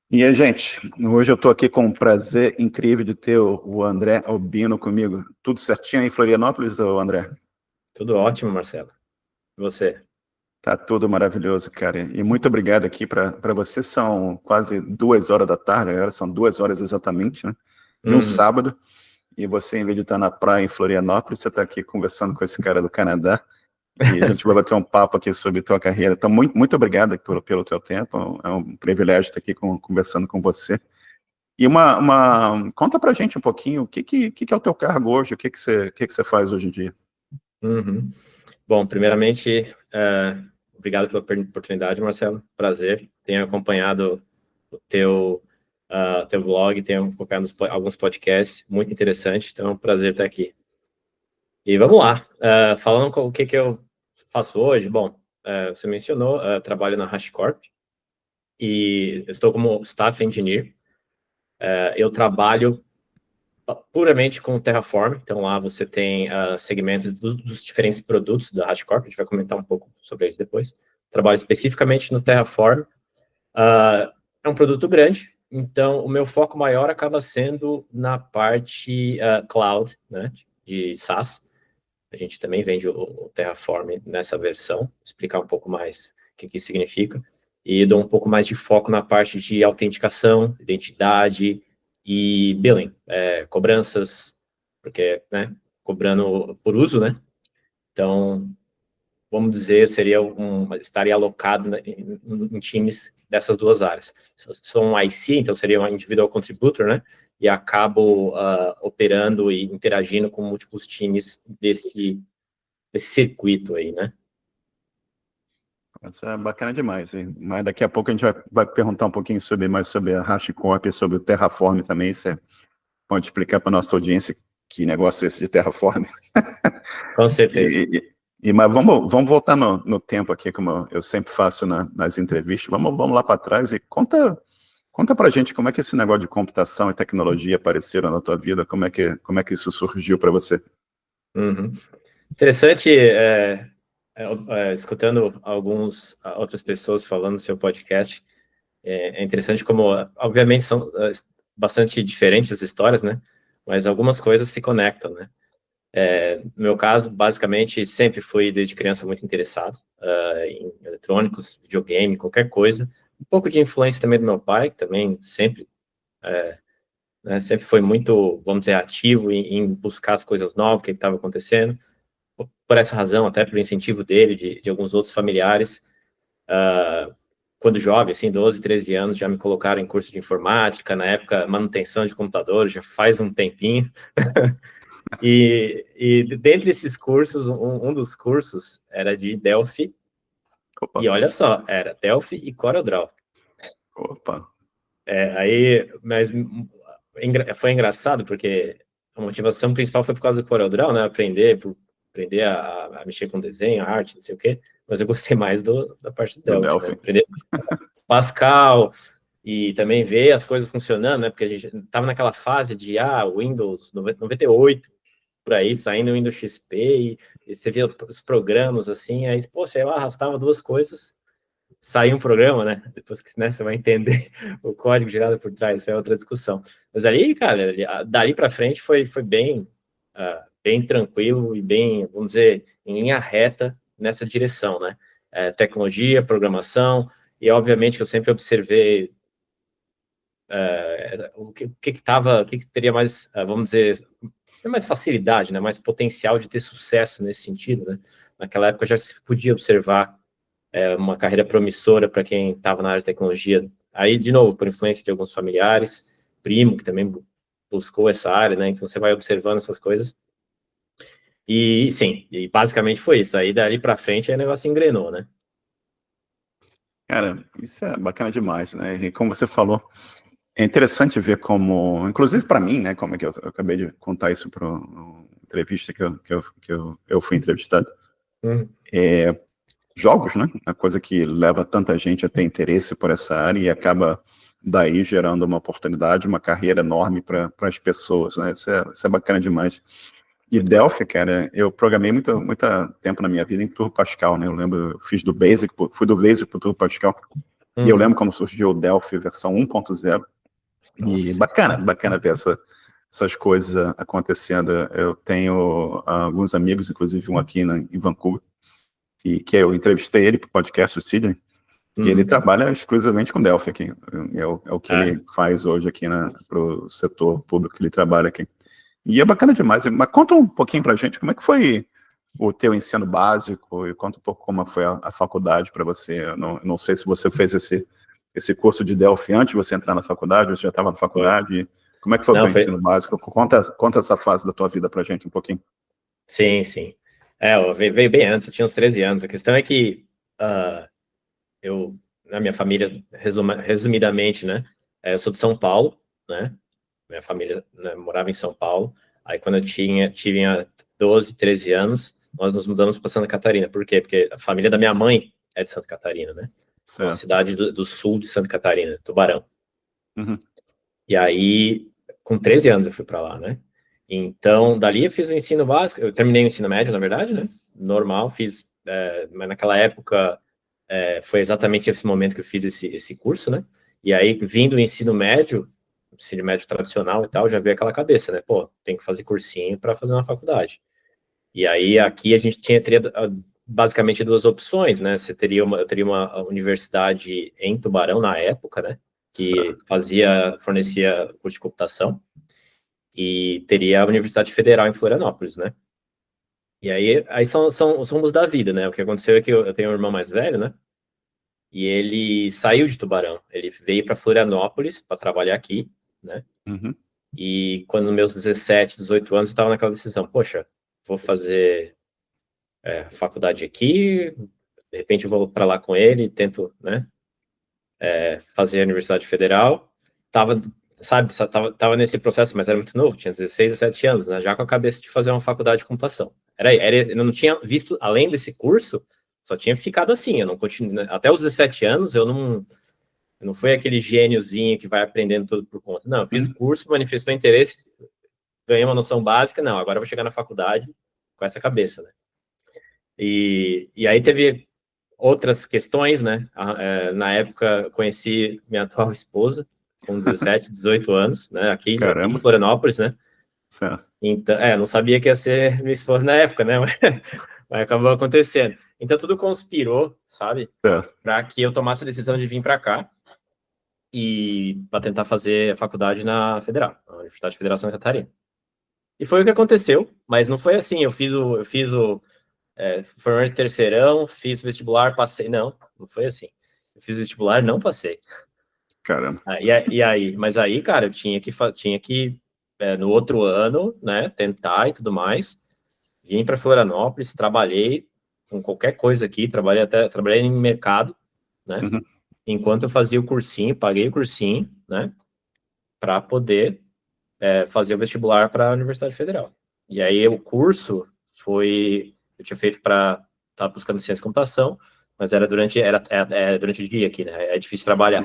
E aí, gente, hoje eu estou aqui com um prazer incrível de ter o André Albino comigo. Tudo certinho aí em Florianópolis, ô André? Tudo ótimo, Marcelo. E você? Tá tudo maravilhoso, cara. E muito obrigado aqui para você. São quase 2 horas da tarde, agora são 2 horas exatamente, né? De um Uhum. sábado. E você, em vez de estar na praia em Florianópolis, você está aqui conversando com esse cara do Canadá. E a gente vai bater um papo aqui sobre tua carreira. Então, muito obrigado pelo teu tempo. É um privilégio estar aqui conversando com você. E conta pra gente um pouquinho, o que é o teu cargo hoje, o que você faz hoje em dia? Uhum. Bom, primeiramente, obrigado pela oportunidade, Marcelo. Prazer. Tenho acompanhado o teu blog, tenho acompanhado alguns podcasts, muito interessante. Então, é um prazer estar aqui. E vamos lá. Falando com o que eu faço hoje, bom, você mencionou, trabalho na HashiCorp e estou como Staff Engineer. Eu trabalho puramente com o Terraform, então lá você tem segmentos dos diferentes produtos da HashiCorp, a gente vai comentar um pouco sobre eles depois. Trabalho especificamente no Terraform. É um produto grande, então o meu foco maior acaba sendo na parte cloud, né, de SaaS. A gente também vende o Terraform nessa versão, vou explicar um pouco mais o que isso significa, e dou um pouco mais de foco na parte de autenticação, identidade e billing, cobranças, porque, né, cobrando por uso, né? Então, vamos dizer, estaria alocado em times dessas duas áreas. Sou um IC, então seria um individual contributor, né? E acabo operando e interagindo com múltiplos times desse circuito aí, né? Isso é bacana demais, hein? Mas daqui a pouco a gente vai perguntar um pouquinho mais sobre a HashiCorp, sobre o Terraform também. Você pode explicar para nossa audiência que negócio é esse de Terraform? Com certeza. Mas vamos voltar no tempo aqui, como eu sempre faço nas entrevistas. Vamos lá para trás e conta pra gente como é que esse negócio de computação e tecnologia apareceram na tua vida, como é que isso surgiu para você? Uhum. Interessante, escutando outras pessoas falando no seu podcast, é interessante como, obviamente, são bastante diferentes as histórias, né? Mas algumas coisas se conectam, né? No meu caso, basicamente, sempre fui, desde criança, muito interessado em eletrônicos, videogame, qualquer coisa. Um pouco de influência também do meu pai, que também sempre, né, sempre foi muito, vamos dizer, ativo em buscar as coisas novas, o que estava acontecendo. Por essa razão, até pelo incentivo dele, de alguns outros familiares, quando jovem, assim, 12, 13 anos, já me colocaram em curso de informática, na época, manutenção de computadores, já faz um tempinho. E dentre esses cursos, um dos cursos era de Delphi, Opa, e olha só, era Delphi e CorelDRAW. opa. Mas foi engraçado, porque a motivação principal foi por causa do CorelDRAW, né, aprender a mexer com desenho, arte, não sei o quê, mas eu gostei mais da parte do Do Delphi, né, Delphi. aprender Pascal, e também ver as coisas funcionando, né, porque a gente estava naquela fase de, Windows 98, por aí, saindo o Windows XP, e você via os programas, assim, aí, pô, sei lá, arrastava duas coisas, saía um programa, né, depois que, né, você vai entender o código gerado por trás, isso é outra discussão. Mas ali, cara, dali para frente foi bem tranquilo e bem, vamos dizer, em linha reta nessa direção, né, tecnologia, programação, e obviamente eu sempre observei o que teria mais, vamos dizer, mais facilidade, né, mais potencial de ter sucesso nesse sentido, né? Naquela época já se podia observar uma carreira promissora para quem estava na área de tecnologia. Aí, de novo, por influência de alguns familiares, primo que também buscou essa área, né? Então você vai observando essas coisas. E sim, e basicamente foi isso. Aí dali para frente aí o negócio engrenou, né? Cara, isso é bacana demais, né? E como você falou, é interessante ver como, inclusive para mim, né? Como é que eu acabei de contar isso para uma entrevista que eu fui entrevistado. Hum. Jogos, né? A coisa que leva tanta gente a ter interesse por essa área e acaba daí gerando uma oportunidade, uma carreira enorme para as pessoas, né? Isso é bacana demais. E Muito bacana. Delphi, cara, eu programei muito tempo na minha vida em Turbo Pascal, né? Eu lembro, eu fiz fui do Basic pro Turbo Pascal. E eu lembro quando surgiu o Delphi versão 1.0, e bacana ver essas coisas acontecendo. Eu tenho alguns amigos, inclusive um aqui em Vancouver, e que eu entrevistei ele para o podcast do Sidney, e ele trabalha exclusivamente com Delphi aqui. É o que ele faz hoje aqui para o setor público que ele trabalha aqui. E é bacana demais. Mas conta um pouquinho para a gente como é que foi o teu ensino básico e conta um pouco como foi a faculdade para você. Eu não sei se você fez esse curso de Delphi antes de você entrar na faculdade, ou você já estava na faculdade. Como é que foi o teu ensino básico? Conta essa fase da tua vida para a gente um pouquinho. Sim. Veio bem antes, eu tinha uns 13 anos. A questão é que na minha família, resumidamente, né, eu sou de São Paulo, né, minha família, né, morava em São Paulo. Aí quando eu tive 12, 13 anos, nós nos mudamos para Santa Catarina. Por quê? Porque a família da minha mãe é de Santa Catarina, né? Uma cidade do sul de Santa Catarina, Tubarão. E aí, com 13 anos eu fui para lá, né? Então, dali eu fiz o ensino básico, eu terminei o ensino médio, na verdade, né? Normal, fiz, mas naquela época foi exatamente esse momento que eu fiz esse curso, né? E aí, vindo do ensino médio tradicional e tal, já veio aquela cabeça, né? Pô, tem que fazer cursinho para fazer uma faculdade. E aí, aqui a gente teria basicamente duas opções, né? Eu teria uma universidade em Tubarão na época, né? Que fornecia curso de computação, e teria a Universidade Federal em Florianópolis, né? E aí são os rumos da vida, né? O que aconteceu é que eu tenho um irmão mais velho, né? E ele saiu de Tubarão, ele veio para Florianópolis para trabalhar aqui, né? E quando meus 17, 18 anos, eu estava naquela decisão, poxa, vou fazer faculdade aqui, de repente eu vou para lá com ele, tento, né, fazer a Universidade Federal. Tava nesse processo, mas era muito novo, tinha 16, 17 anos, né, já com a cabeça de fazer uma faculdade de computação. Eu não tinha visto, além desse curso, só tinha ficado assim, eu não continuei, até os 17 anos, eu não fui aquele gêniozinho que vai aprendendo tudo por conta. Não, eu fiz o curso, manifestou interesse, ganhei uma noção básica, não, agora eu vou chegar na faculdade com essa cabeça, né. E aí teve outras questões, né? Na época, conheci minha atual esposa, com 17, 18 anos, né? Aqui em Florianópolis, né? Certo. Então, não sabia que ia ser minha esposa na época, né? Mas acabou acontecendo. Então, tudo conspirou, sabe? Para que eu tomasse a decisão de vir para cá e para tentar fazer a faculdade na Federal, na Universidade Federal de Santa Catarina. E foi o que aconteceu, mas não foi assim. Eu fiz o formei terceirão, fiz vestibular, passei. Não foi assim. Eu fiz vestibular, não passei. Caramba. Mas aí, cara, eu tinha que no outro ano, né, tentar e tudo mais. Vim para Florianópolis, trabalhei com qualquer coisa aqui, trabalhei em mercado, né? Enquanto eu fazia o cursinho, paguei o cursinho, né, para poder fazer o vestibular para a Universidade Federal. E aí o curso eu tinha feito para estar buscando ciência e computação, mas era durante o dia aqui, né? É difícil trabalhar.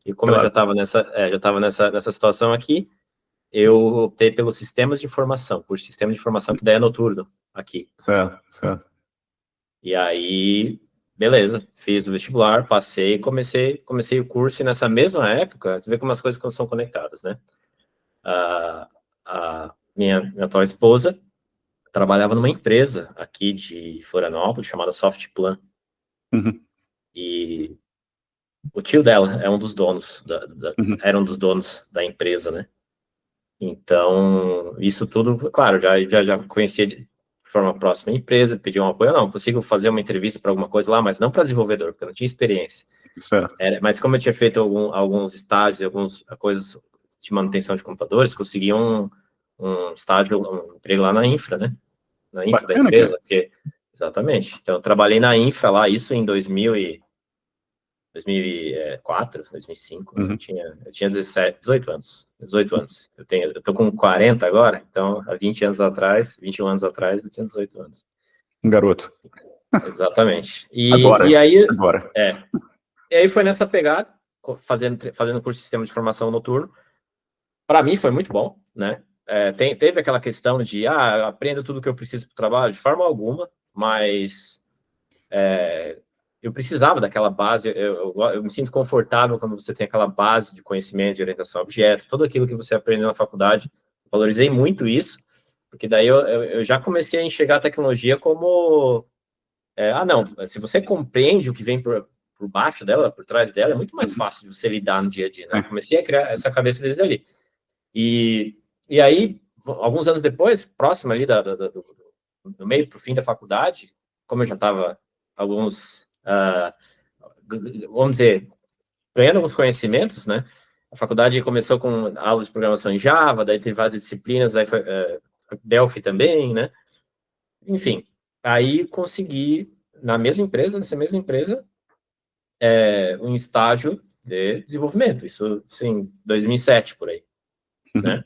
E como eu já estava nessa situação aqui, eu optei pelos sistemas de informação, curso de sistema de informação, que daí é noturno aqui. Certo. E aí, beleza, fiz o vestibular, passei, comecei o curso, e nessa mesma época, você vê como as coisas são conectadas, né? A minha atual esposa trabalhava numa empresa aqui de Florianópolis chamada Softplan. E o tio dela é um dos donos, era um dos donos da empresa, né? Então, isso tudo, claro, já conhecia de forma próxima a empresa, pedi um apoio. Não, consigo fazer uma entrevista para alguma coisa lá, mas não para desenvolvedor, porque eu não tinha experiência. Certo. Mas como eu tinha feito alguns estágios, algumas coisas de manutenção de computadores, consegui um estágio, um emprego lá na infra, né? Na infra da empresa, porque, exatamente. Então, eu trabalhei na infra lá, isso em 2004, 2005, eu tinha 18 anos. Eu tô com 40 agora, então, há 20 anos atrás, 21 anos atrás, eu tinha 18 anos. Um garoto. Exatamente. Agora. E aí foi nessa pegada, fazendo curso de sistema de informação noturno. Para mim foi muito bom, né? Teve aquela questão de, aprendo tudo que eu preciso para o trabalho, de forma alguma, mas eu precisava daquela base, eu me sinto confortável quando você tem aquela base de conhecimento de orientação a objeto, tudo aquilo que você aprendeu na faculdade, valorizei muito isso, porque daí eu já comecei a enxergar a tecnologia como, não, se você compreende o que vem por baixo dela, por trás dela, é muito mais fácil de você lidar no dia a dia, né? Eu comecei a criar essa cabeça desde ali. E aí, alguns anos depois, próximo ali do meio para o fim da faculdade, como eu já estava vamos dizer, ganhando alguns conhecimentos, né? A faculdade começou com aulas de programação em Java, daí teve várias disciplinas, daí foi Delphi também, né? Enfim, aí consegui, nessa mesma empresa, um estágio de desenvolvimento, isso, sim, 2007, por aí, né?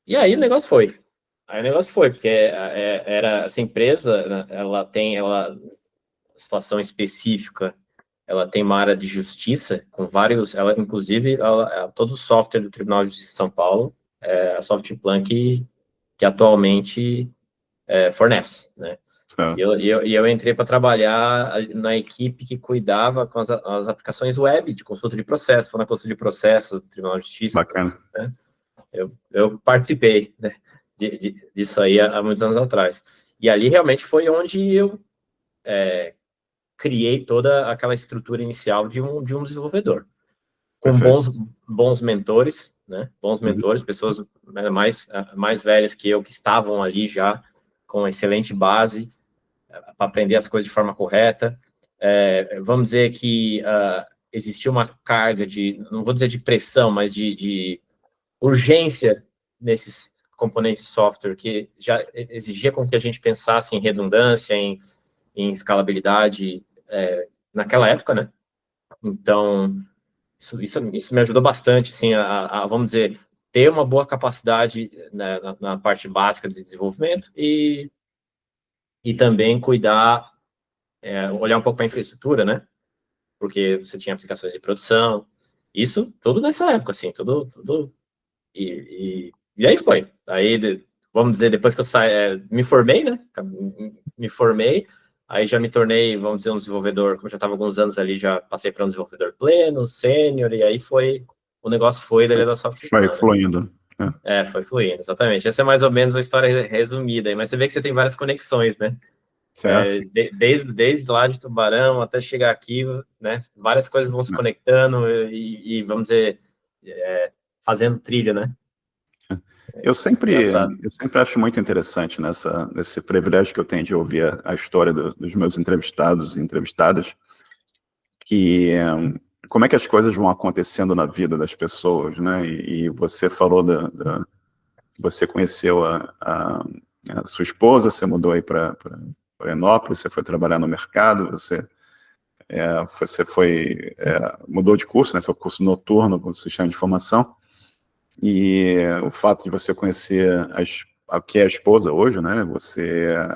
E aí o negócio foi. Porque era essa empresa, né, ela tem situação específica, ela tem uma área de justiça com vários, inclusive, todo o software do Tribunal de Justiça de São Paulo é a Softplan que atualmente fornece, né? E eu entrei para trabalhar na equipe que cuidava com as aplicações web de consulta de processo, foi na consulta de processo do Tribunal de Justiça. Bacana. Né? Eu participei, né, disso aí há muitos anos atrás. E ali realmente foi onde eu criei toda aquela estrutura inicial de um desenvolvedor. Com bons mentores, né? Bons mentores, pessoas mais velhas que eu, que estavam ali já com excelente base para aprender as coisas de forma correta. Vamos dizer que existia uma carga não vou dizer de pressão, mas de urgência nesses componentes de software que já exigia com que a gente pensasse em redundância, em escalabilidade naquela época, né? Então, isso me ajudou bastante, assim, vamos dizer, ter uma boa capacidade, né, na parte básica de desenvolvimento e também cuidar, olhar um pouco para a infraestrutura, né? Porque você tinha aplicações de produção, isso tudo nessa época, assim, tudo e aí foi. Aí, vamos dizer, depois que eu me formei, né? Me formei, aí já me tornei, vamos dizer, um desenvolvedor, como eu já estava alguns anos ali, já passei para um desenvolvedor pleno, sênior, e aí o negócio foi da Softplan. Foi fluindo. Foi fluindo, exatamente. Essa é mais ou menos a história resumida, mas você vê que você tem várias conexões, né? Desde lá de Tubarão até chegar aqui, né? Várias coisas vão se conectando e vamos dizer, fazendo trilha, né? Eu sempre acho muito interessante nesse privilégio que eu tenho de ouvir a história dos meus entrevistados e entrevistadas, que como é que as coisas vão acontecendo na vida das pessoas, né? E você falou você conheceu a sua esposa, você mudou aí para Florianópolis, você foi trabalhar no mercado, você mudou de curso, né? Foi curso noturno com sistema de informação. E o fato de você conhecer a que é a esposa hoje, né?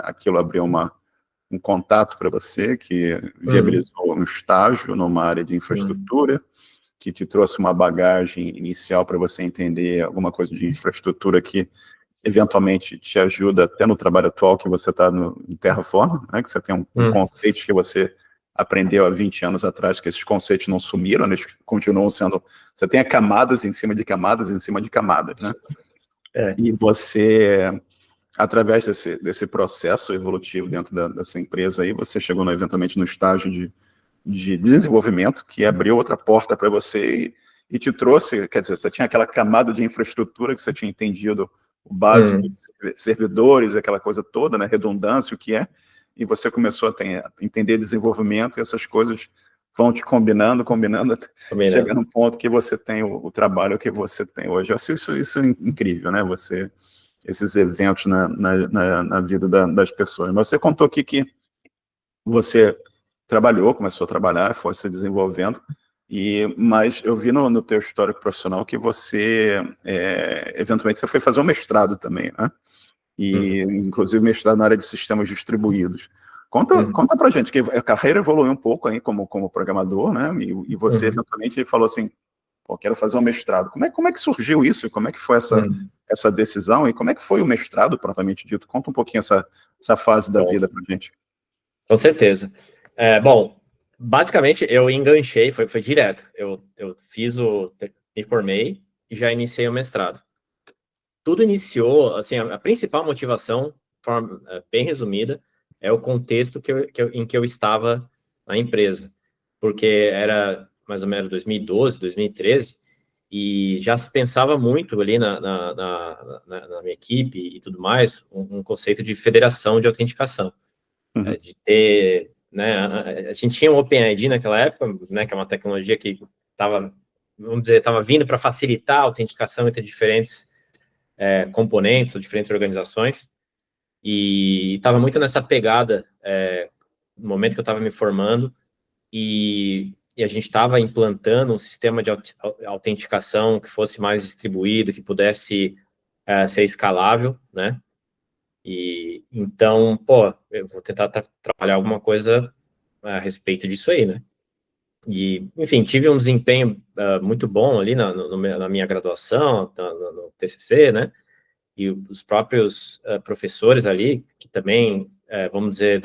Aquilo abriu um contato para você que viabilizou um estágio numa área de infraestrutura, que te trouxe uma bagagem inicial para você entender alguma coisa de infraestrutura que eventualmente te ajuda até no trabalho atual que você está em Terraform, né? Que você tem um conceito que você aprendeu há 20 anos atrás, que esses conceitos não sumiram, eles continuam sendo... Você tem camadas em cima de camadas, em cima de camadas, né? E você, através desse processo evolutivo dentro dessa empresa aí, você chegou eventualmente no estágio de desenvolvimento, que abriu outra porta para você e te trouxe, quer dizer, você tinha aquela camada de infraestrutura que você tinha entendido o básico, servidores, aquela coisa toda, né? Redundância, o que é, e você começou a entender desenvolvimento e essas coisas vão te combinando, chega num ponto que você tem o trabalho que você tem hoje. Eu acho isso incrível, né? Esses eventos na vida das pessoas. Mas você contou aqui que você começou a trabalhar, foi se desenvolvendo, mas eu vi no teu histórico profissional que você, eventualmente, você foi fazer um mestrado também, né? E, inclusive, mestrado na área de sistemas distribuídos. Conta pra gente, que a carreira evoluiu um pouco aí como programador, né? E você, eventualmente, falou assim, pô, quero fazer um mestrado. Como é que surgiu isso? Como é que foi essa decisão? E como é que foi o mestrado, propriamente dito? Conta um pouquinho essa fase da vida pra gente. Com certeza. Bom, basicamente eu enganchei, foi direto. Eu me formei e já iniciei o mestrado. Tudo iniciou, assim, a principal motivação, de forma bem resumida, é o contexto em que eu estava na empresa. Porque era mais ou menos 2012, 2013, e já se pensava muito ali na minha equipe e tudo mais, um conceito de federação de autenticação. De ter, né, a gente tinha um OpenID naquela época, né, que é uma tecnologia que estava, vamos dizer, estava vindo para facilitar a autenticação entre diferentes componentes ou diferentes organizações, e estava muito nessa pegada no momento que eu estava me formando, e a gente estava implantando um sistema de autenticação que fosse mais distribuído, que pudesse ser escalável, né? E então, pô, eu vou tentar trabalhar alguma coisa a respeito disso aí, né? E, enfim, tive um desempenho muito bom ali na minha graduação, no TCC, né? E os próprios professores ali, que também, vamos dizer,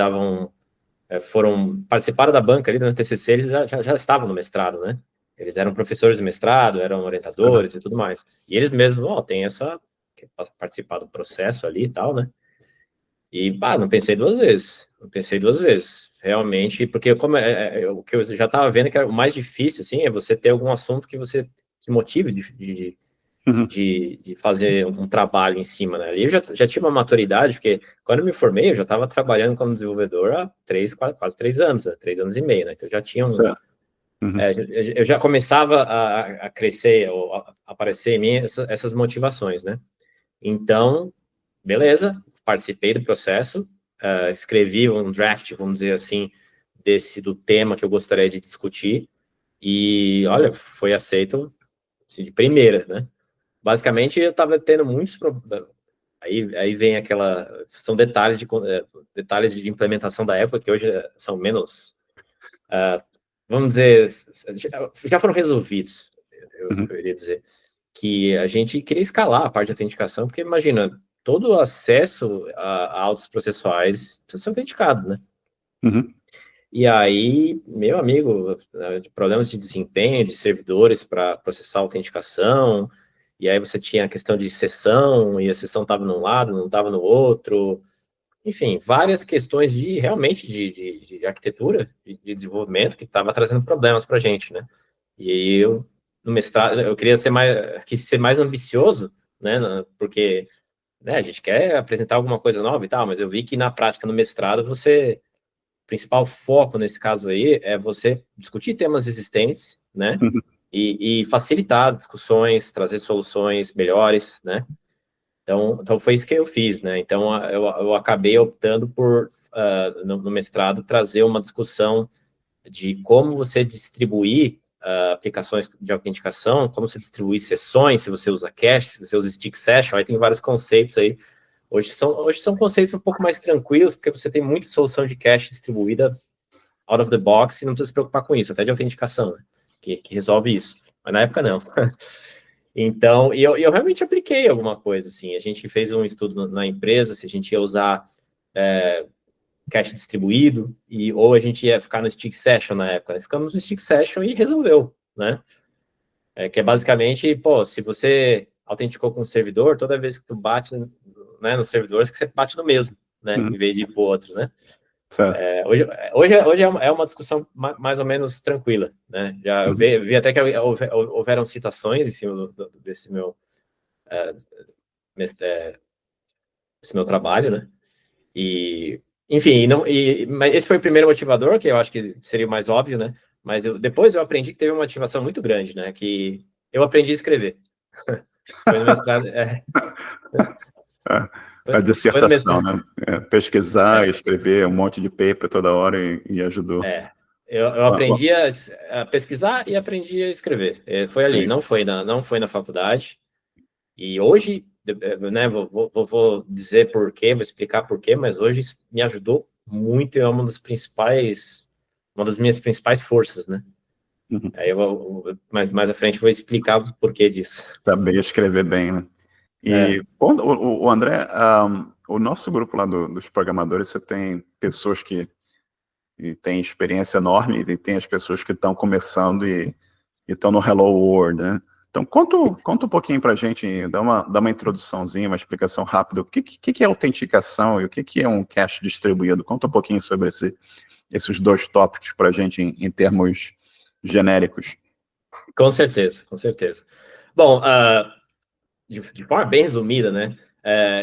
participaram da banca ali no TCC, eles já estavam no mestrado, né? Eles eram professores de mestrado, eram orientadores e tudo mais. E eles mesmos, tem participar do processo ali e tal, né? E, não pensei duas vezes. Não pensei duas vezes. Realmente, porque o que eu já estava vendo que era o mais difícil, assim, é você ter algum assunto que você se motive de fazer um trabalho em cima, né? E eu já tinha uma maturidade, porque quando eu me formei, eu já estava trabalhando como desenvolvedor há quase 3 anos, né? 3 anos e meio, né? Então já tinha eu já começava a crescer, ou a aparecer em mim essas motivações, né? Então, beleza, participei do processo, escrevi um draft, vamos dizer assim, do tema que eu gostaria de discutir, e, olha, foi aceito assim, de primeira, né? Basicamente, eu estava tendo muitos problemas. Aí vem são detalhes de implementação da época, que hoje são menos, vamos dizer, já foram resolvidos, eu iria dizer, que a gente queria escalar a parte de autenticação, porque imagina, todo o acesso a autos processuais precisa ser autenticado, né? E aí, meu amigo, problemas de desempenho de servidores para processar a autenticação, e aí você tinha a questão de sessão, e a sessão estava num lado, não estava no outro, enfim, várias questões realmente de arquitetura, de desenvolvimento, que estava trazendo problemas para a gente, né? E aí eu, no mestrado, eu quis ser mais ambicioso, né? Porque, né, a gente quer apresentar alguma coisa nova e tal, mas eu vi que na prática, no mestrado, o principal foco nesse caso aí é você discutir temas existentes, né? E facilitar discussões, trazer soluções melhores, né? Então foi isso que eu fiz, né? Então eu acabei optando por, no mestrado, trazer uma discussão de como você distribuir aplicações de autenticação, como você distribuir sessões, se você usa cache, se você usa stick session, aí tem vários conceitos aí. Hoje são conceitos um pouco mais tranquilos, porque você tem muita solução de cache distribuída out of the box e não precisa se preocupar com isso, até de autenticação, né? que resolve isso. Mas na época não. Então, eu realmente apliquei alguma coisa, assim. A gente fez um estudo na empresa, se a gente ia usar cache distribuído, ou a gente ia ficar no stick session na época. Ficamos no stick session e resolveu, né? Que é basicamente, se você autenticou com o servidor, toda vez que tu bate, né, no servidor, você bate no mesmo, né? Em vez de ir pro outro, né? Hoje é uma discussão mais ou menos tranquila, né? Eu vi até que houveram citações em cima desse meu trabalho, né? E, enfim, mas esse foi o primeiro motivador, que eu acho que seria o mais óbvio, né? Mas depois eu aprendi que teve uma motivação muito grande, né? Que eu aprendi a escrever. Foi no mestrado. A dissertação, né? Pesquisar, escrever um monte de paper toda hora e ajudou. Eu aprendi a pesquisar e aprendi a escrever. Foi ali, não foi na faculdade. E hoje, né, vou dizer por quê, vou explicar por quê, mas hoje isso me ajudou muito, é uma das minhas principais forças, né? Aí mais à frente vou explicar o porquê disso. Saber escrever bem, né? E, o André, o nosso grupo lá dos programadores, você tem pessoas que e tem experiência enorme, e tem as pessoas que estão começando e estão no Hello World, né? Então, conta um pouquinho para a gente, dá uma introduçãozinha, uma explicação rápida, o que é autenticação e o que é um cache distribuído. Conta um pouquinho sobre esses dois tópicos para a gente em termos genéricos. Com certeza, com certeza. Bom, de forma bem resumida, né?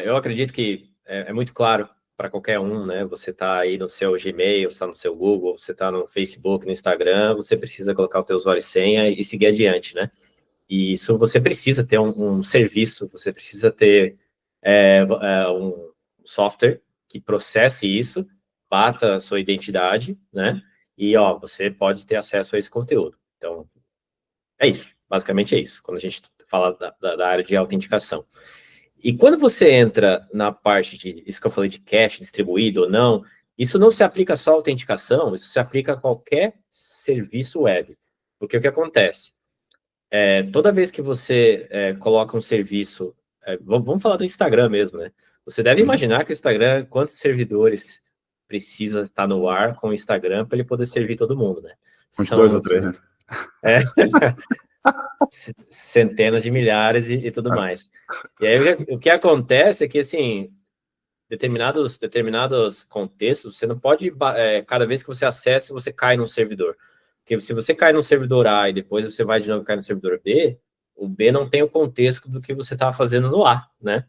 Eu acredito que é muito claro para qualquer um, né? Você está aí no seu Gmail, você está no seu Google, você está no Facebook, no Instagram, você precisa colocar o teu usuário e senha e seguir adiante, né? E isso você precisa ter um serviço, você precisa ter um software que processe isso, bata a sua identidade, né? E, você pode ter acesso a esse conteúdo. Então, é isso. Basicamente é isso, quando a gente fala da área de autenticação. E quando você entra na parte de, isso que eu falei de cache distribuído ou não, isso não se aplica só à autenticação, isso se aplica a qualquer serviço web. Porque o que acontece? Toda vez que você coloca um serviço, vamos falar do Instagram mesmo, né? Você deve imaginar que o Instagram, quantos servidores precisa estar no ar com o Instagram para ele poder servir todo mundo, né? Uns 2 ou 3, né? Centenas de milhares e tudo mais. E aí o que acontece é que, assim, determinados contextos, você não pode, cada vez que você acessa, você cai num servidor. Porque se você cai no servidor A e depois você vai de novo cair no servidor B, o B não tem o contexto do que você estava fazendo no A, né?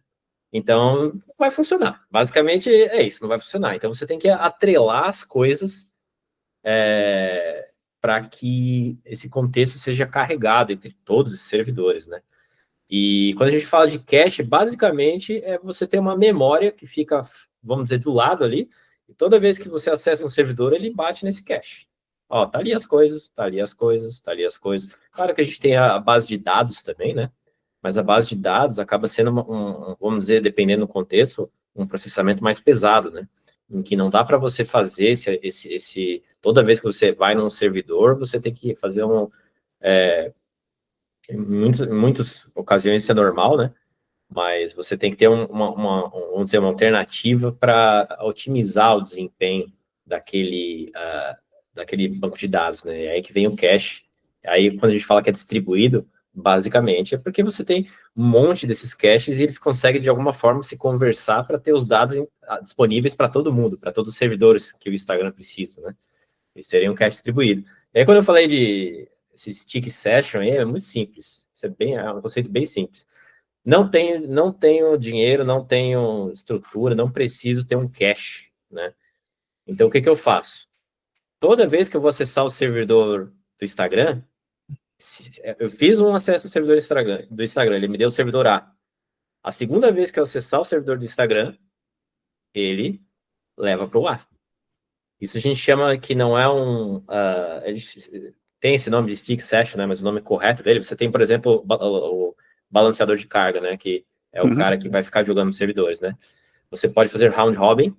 Então, não vai funcionar. Basicamente, é isso, não vai funcionar. Então, você tem que atrelar as coisas para que esse contexto seja carregado entre todos os servidores, né? E quando a gente fala de cache, basicamente, você ter uma memória que fica, vamos dizer, do lado ali, e toda vez que você acessa um servidor, ele bate nesse cache. Tá ali as coisas, tá ali as coisas, tá ali as coisas. Claro que a gente tem a base de dados também, né? Mas a base de dados acaba sendo, vamos dizer, dependendo do contexto, um processamento mais pesado, né? Em que não dá para você fazer toda vez que você vai num servidor, você tem que fazer em muitas ocasiões isso é normal, né? Mas você tem que ter vamos dizer, uma alternativa para otimizar o desempenho daquele banco de dados, né? E aí que vem o cache. Aí, quando a gente fala que é distribuído, basicamente é porque você tem um monte desses caches e eles conseguem, de alguma forma, se conversar para ter os dados disponíveis para todo mundo, para todos os servidores que o Instagram precisa, né? E seria um cache distribuído. E aí, quando eu falei de esse stick session, é muito simples. Isso é um conceito bem simples. Não tenho dinheiro, não tenho estrutura, não preciso ter um cache, né? Então, o que eu faço? Toda vez que eu vou acessar o servidor do Instagram, eu fiz um acesso ao servidor do Instagram, ele me deu o servidor A. A segunda vez que eu acessar o servidor do Instagram, ele leva para o A. Isso a gente chama que não é tem esse nome de stick session, né? Mas o nome correto dele, você tem, por exemplo, o balanceador de carga, né? Que é o cara que vai ficar jogando nos servidores, né? Você pode fazer round robin,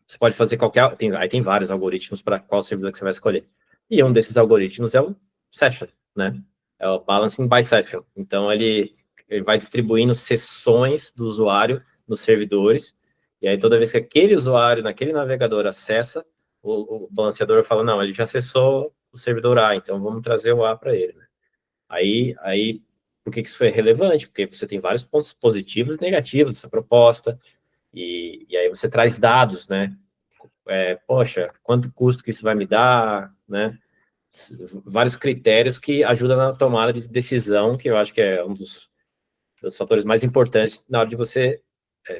você pode fazer aí tem vários algoritmos para qual servidor que você vai escolher. E um desses algoritmos é o session, né? É o balancing by session. Então, ele vai distribuindo sessões do usuário nos servidores, e aí toda vez que aquele usuário, naquele navegador, acessa, o balanceador fala, não, ele já acessou o servidor A, então vamos trazer o A para ele, né? Aí, por que isso foi relevante? Porque você tem vários pontos positivos e negativos dessa proposta, e aí você traz dados, né? Poxa, quanto custo que isso vai me dar, né? Vários critérios que ajudam na tomada de decisão, que eu acho que é um dos fatores mais importantes na hora de você,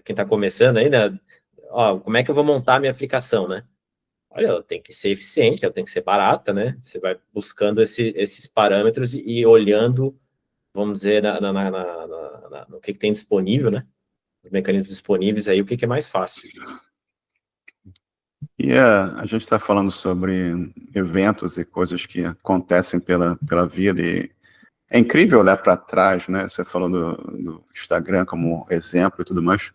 quem está começando aí, né? Como é que eu vou montar a minha aplicação, né? Olha, ela tem que ser eficiente, ela tem que ser barata, né? Você vai buscando esses parâmetros e olhando, vamos dizer, no que tem disponível, né? Os mecanismos disponíveis aí, o que é mais fácil. E a gente está falando sobre eventos e coisas que acontecem pela vida, e é incrível olhar para trás, né? Você falou do Instagram como exemplo e tudo mais,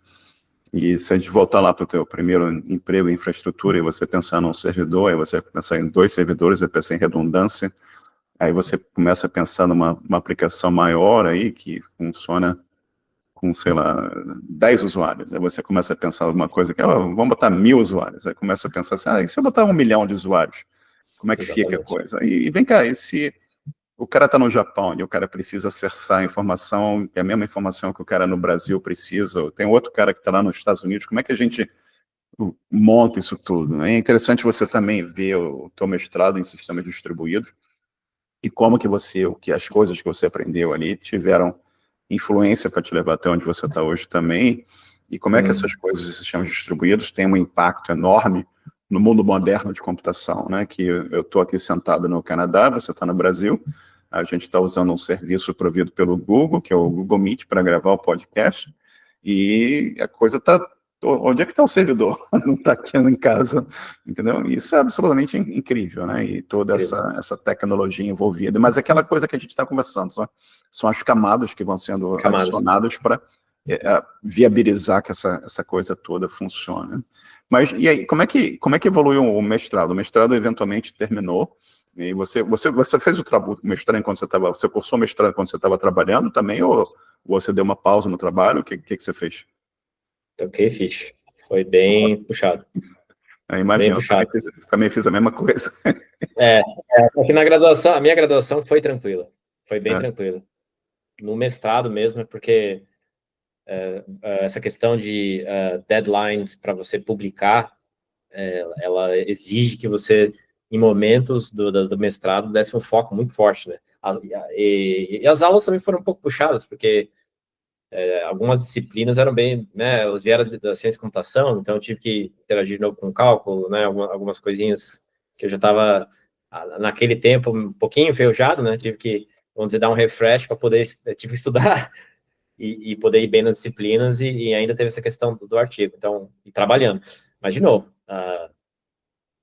e se a gente voltar lá para o teu primeiro emprego em infraestrutura e você pensar num servidor, aí você pensar em 2 servidores, você pensa em redundância, aí você começa a pensar numa aplicação maior aí, que funciona sei lá, 10 usuários. Aí você começa a pensar alguma coisa que, vamos botar 1.000 usuários. Aí começa a pensar assim, e se eu botar 1 milhão de usuários? Como é que fica a Exatamente. coisa? E vem cá, e se o cara está no Japão e o cara precisa acessar a informação, que é a mesma informação que o cara no Brasil precisa, ou tem outro cara que está lá nos Estados Unidos, como é que a gente monta isso tudo? Né? É interessante você também ver o teu mestrado em sistemas distribuídos e como que as coisas que você aprendeu ali tiveram influência para te levar até onde você está hoje também, e como é que essas coisas de sistemas distribuídos têm um impacto enorme no mundo moderno de computação, né? Que eu estou aqui sentado no Canadá, você está no Brasil, a gente está usando um serviço provido pelo Google, que é o Google Meet, para gravar o podcast, e a coisa está... Onde é que está o servidor? Não está aqui em casa, entendeu? Isso é absolutamente incrível, né? E toda essa tecnologia envolvida. Mas aquela coisa que a gente está conversando, são as camadas que vão sendo adicionadas para viabilizar que essa coisa toda funcione. Mas, e aí, como é que evoluiu o mestrado? O mestrado eventualmente terminou, e você fez o mestrado enquanto você cursou o mestrado quando você estava trabalhando também, ou você deu uma pausa no trabalho? O que você fez? Toquei ficha. Foi bem puxado. Eu imagino, bem puxado. Também fiz a mesma coisa. Aqui na graduação, a minha graduação foi tranquila. Foi bem tranquila. No mestrado mesmo, é porque essa questão de deadlines para você publicar, ela exige que você, em momentos do mestrado, desse um foco muito forte, né? E as aulas também foram um pouco puxadas, porque algumas disciplinas eram bem, né, elas vieram da ciência e computação, então eu tive que interagir de novo com o cálculo, né, algumas coisinhas que eu já estava, naquele tempo, um pouquinho enferrujado, né, tive que, vamos dizer, dar um refresh para poder, tive que estudar e poder ir bem nas disciplinas, e ainda teve essa questão do artigo, então, e trabalhando. Mas, de novo,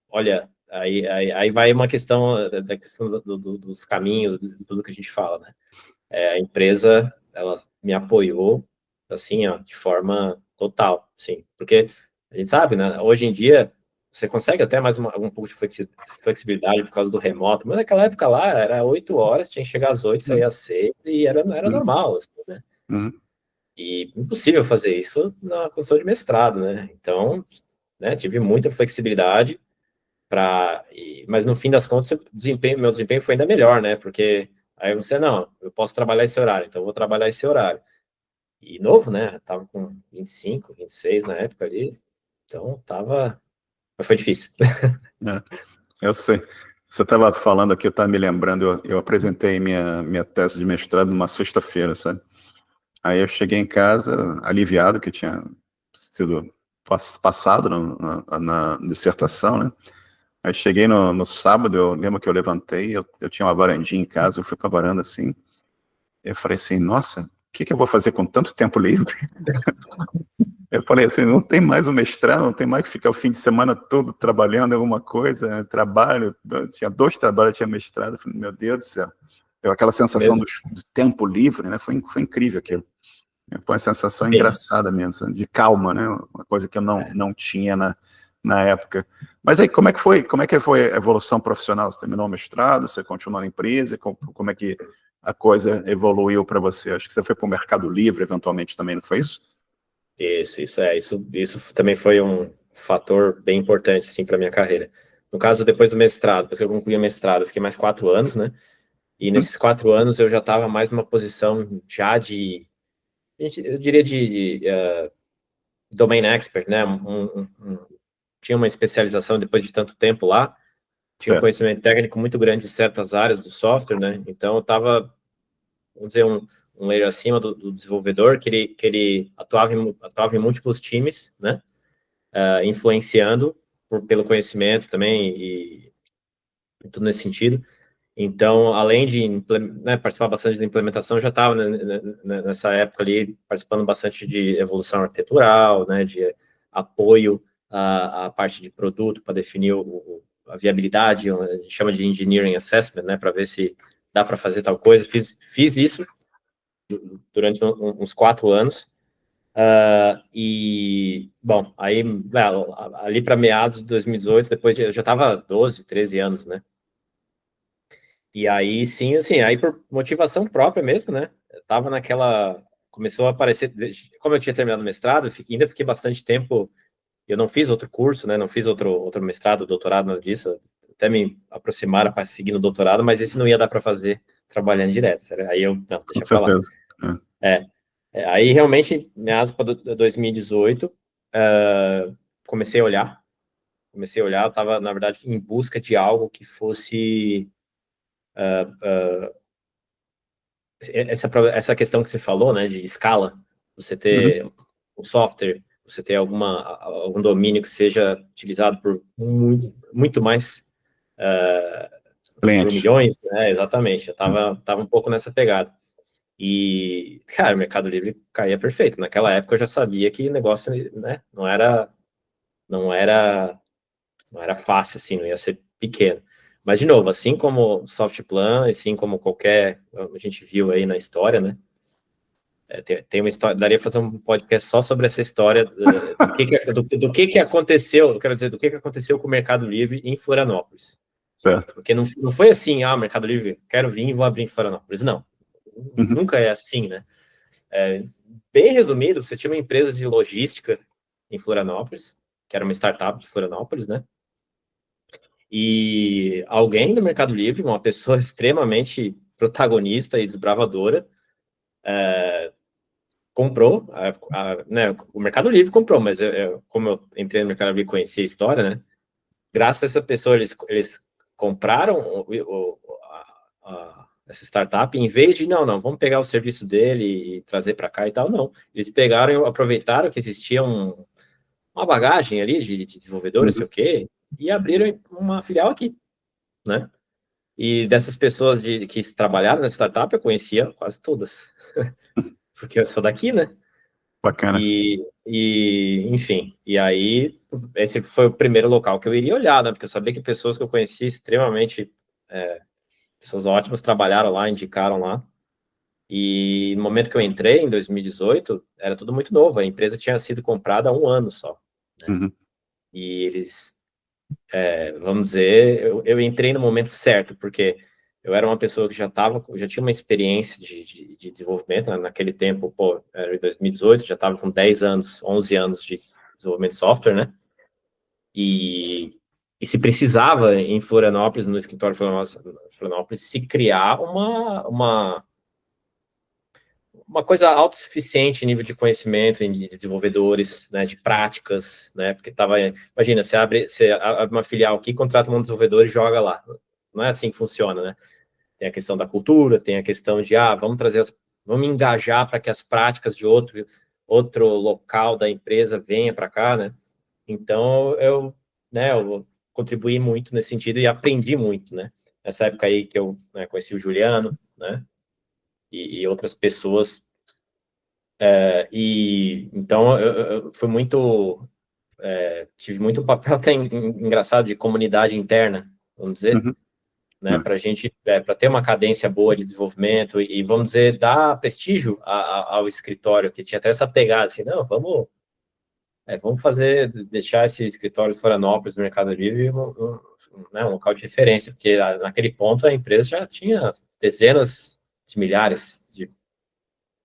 olha, aí vai uma questão da questão dos caminhos, de tudo que a gente fala, né, a empresa, ela me apoiou, assim, ó, de forma total, sim, porque a gente sabe, né, hoje em dia, você consegue até mais um pouco de flexibilidade por causa do remoto, mas naquela época lá, era 8 horas, tinha que chegar às 8, sair às 6, e era normal, assim, né, e impossível fazer isso na condição de mestrado, né, então, né, tive muita flexibilidade, mas no fim das contas, meu desempenho foi ainda melhor, né, porque aí você, não, eu posso trabalhar esse horário, então eu vou trabalhar esse horário. E novo, né? Tava com 25, 26 na época ali. Então, mas foi difícil. Eu sei. Você estava falando aqui, eu estava me lembrando, eu apresentei minha tese de mestrado numa sexta-feira, sabe? Aí eu cheguei em casa, aliviado, que tinha sido passado na dissertação, né? Aí cheguei no sábado, eu lembro que eu levantei, eu tinha uma varandinha em casa, eu fui para a varanda assim, eu falei assim, nossa, o que eu vou fazer com tanto tempo livre? Eu falei assim, não tem mais o mestrado, não tem mais que ficar o fim de semana todo trabalhando em alguma coisa, né? Trabalho, tinha 2 trabalhos, tinha mestrado, eu falei, meu Deus do céu. Eu, aquela sensação do tempo livre, né? Foi incrível aquilo. Foi uma sensação engraçada mesmo, de calma, né? Uma coisa que eu não tinha na época. Mas aí, como é que foi a evolução profissional? Você terminou o mestrado, você continuou na empresa, como é que a coisa evoluiu para você? Acho que você foi para o Mercado Livre, eventualmente, também, não foi isso? Isso também foi um fator bem importante, sim, para minha carreira. No caso, depois do mestrado, depois que eu concluí o mestrado, eu fiquei mais 4 anos, né? E nesses 4 anos eu já estava mais numa posição já eu diria de domain expert, né? Tinha uma especialização depois de tanto tempo lá, tinha um conhecimento técnico muito grande de certas áreas do software, né? Então eu estava, vamos dizer, um layer acima do desenvolvedor, que ele atuava em múltiplos times, né? Influenciando pelo conhecimento também e tudo nesse sentido. Então, além de participar bastante da implementação, já estava nessa época ali participando bastante de evolução arquitetural, né, de apoio à parte de produto para definir a viabilidade, a gente chama de engineering assessment, né, para ver se dá para fazer tal coisa. Fiz isso durante uns 4 anos. E, bom, aí, ali para meados de 2018, depois eu já estava 12, 13 anos, né? E aí, sim, assim, aí por motivação própria mesmo, né? Eu tava naquela começou a aparecer, como eu tinha terminado o mestrado, ainda fiquei bastante tempo, eu não fiz outro curso, né, não fiz outro mestrado, doutorado, nada disso, até me aproximaram para seguir no doutorado, mas esse não ia dar para fazer trabalhando direto, sério? Aí eu, não, deixa para lá. certeza. Aí realmente, meados para 2018, comecei a olhar, eu estava, na verdade, em busca de algo que fosse essa questão que você falou, né, de escala, você ter um software, você ter algum domínio que seja utilizado por muito mais por milhões, né, exatamente, eu tava um pouco nessa pegada. E, cara, o Mercado Livre caía perfeito. Naquela época eu já sabia que o negócio, né, não era fácil, assim, não ia ser pequeno. Mas, de novo, assim como Softplan, assim como a gente viu aí na história, né, tem uma história, daria para fazer um podcast só sobre essa história do que aconteceu, eu quero dizer, do que aconteceu com o Mercado Livre em Florianópolis. Certo. Porque não foi assim, Mercado Livre, quero vir e vou abrir em Florianópolis. Não, nunca é assim, né? Bem resumido, você tinha uma empresa de logística em Florianópolis, que era uma startup de Florianópolis, né? E alguém do Mercado Livre, uma pessoa extremamente protagonista e desbravadora, comprou, né, o Mercado Livre comprou, mas como eu entrei no Mercado Livre e conheci a história, né? Graças a essa pessoa, eles compraram essa startup, em vez de, não, vamos pegar o serviço dele e trazer para cá e tal, não. Eles pegaram e aproveitaram que existia uma bagagem ali de desenvolvedores, sei o quê, e abriram uma filial aqui, né? E dessas pessoas que trabalharam nessa startup, eu conhecia quase todas, porque eu sou daqui, né? Bacana. Enfim, e aí esse foi o primeiro local que eu iria olhar, né? Porque eu sabia que pessoas que eu conhecia extremamente, pessoas ótimas, trabalharam lá, indicaram lá. E no momento que eu entrei, em 2018, era tudo muito novo, a empresa tinha sido comprada há um ano só, né? E eles, vamos dizer, eu entrei no momento certo, porque eu era uma pessoa que já tinha uma experiência de desenvolvimento, né? Naquele tempo, era em 2018, já estava com 10 anos, 11 anos de desenvolvimento de software, né? E se precisava, em Florianópolis, no escritório de Florianópolis, se criar uma coisa autossuficiente em nível de conhecimento, de desenvolvedores, né, de práticas, né, porque imagina, você abre uma filial aqui, contrata um desenvolvedor e joga lá. Não é assim que funciona, né? Tem a questão da cultura, tem a questão de, vamos engajar para que as práticas de outro local da empresa venha para cá, né? Então, eu contribuí muito nesse sentido e aprendi muito, né? Nessa época aí que eu, né, conheci o Juliano, né? E outras pessoas. Então, eu fui muito... tive muito papel até engraçado de comunidade interna, vamos dizer, né, para a gente, para ter uma cadência boa de desenvolvimento e vamos dizer, dar prestígio ao escritório, que tinha até essa pegada, assim, não, vamos deixar esse escritório de Florianópolis, no Mercado Livre, né, um local de referência, porque naquele ponto a empresa já tinha dezenas de milhares de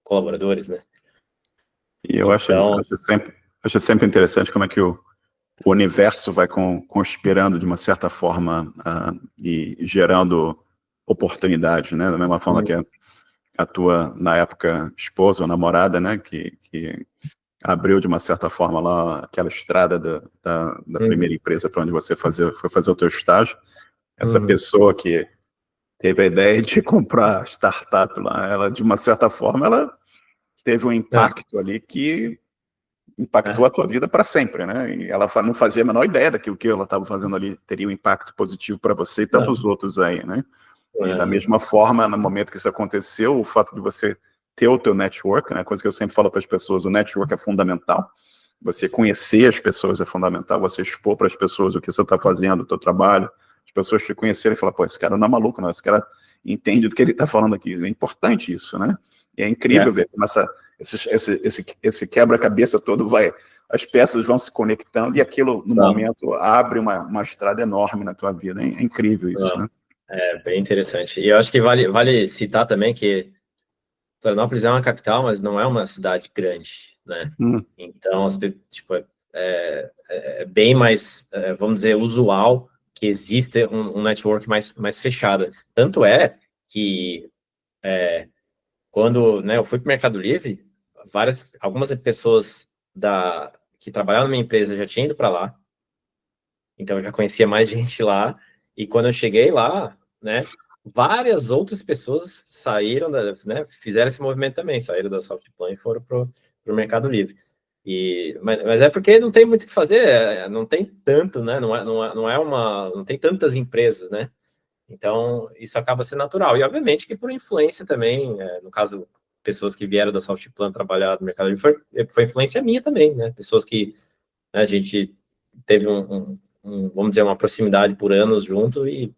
colaboradores, né. E eu acho sempre interessante como é que o universo vai conspirando de uma certa forma e gerando oportunidades, né? Da mesma forma que a tua, na época, esposa ou namorada, né? Que abriu de uma certa forma lá aquela estrada da primeira empresa para onde você foi fazer o teu estágio. Essa pessoa que teve a ideia de comprar a startup lá, ela, de uma certa forma, ela teve um impacto ali que impactou a tua vida para sempre, né? E ela não fazia a menor ideia daquilo que ela estava fazendo ali teria um impacto positivo para você e tantos outros aí, né? E da mesma forma, no momento que isso aconteceu, o fato de você ter o teu network, né? Coisa que eu sempre falo para as pessoas, o network é fundamental. Você conhecer as pessoas é fundamental, você expor para as pessoas o que você está fazendo, o teu trabalho, as pessoas te conhecerem e falar, pô, esse cara não é maluco, não, esse cara entende do que ele está falando aqui. É importante isso, né? E é incrível ver como esse quebra-cabeça todo as peças vão se conectando e aquilo, no momento, abre uma estrada enorme na tua vida. É incrível isso, né? É bem interessante. E eu acho que vale citar também que Florianópolis é uma capital, mas não é uma cidade grande, né? Então, tipo, é bem mais, vamos dizer, usual que exista um network mais fechado. Tanto é que quando, né, eu fui para o Mercado Livre, algumas pessoas que trabalhavam na minha empresa já tinham ido para lá, então eu já conhecia mais gente lá, e quando eu cheguei lá, né, várias outras pessoas saíram, né, fizeram esse movimento também, saíram da Softplan e foram para o Mercado Livre. Mas é porque não tem muito o que fazer, não tem tanto, né, não tem tantas empresas, né, então isso acaba sendo natural, e obviamente que por influência também, no caso, pessoas que vieram da Softplan trabalhar no Mercado Livre, foi influência minha também, né, pessoas que, né, a gente teve vamos dizer, uma proximidade por anos junto, e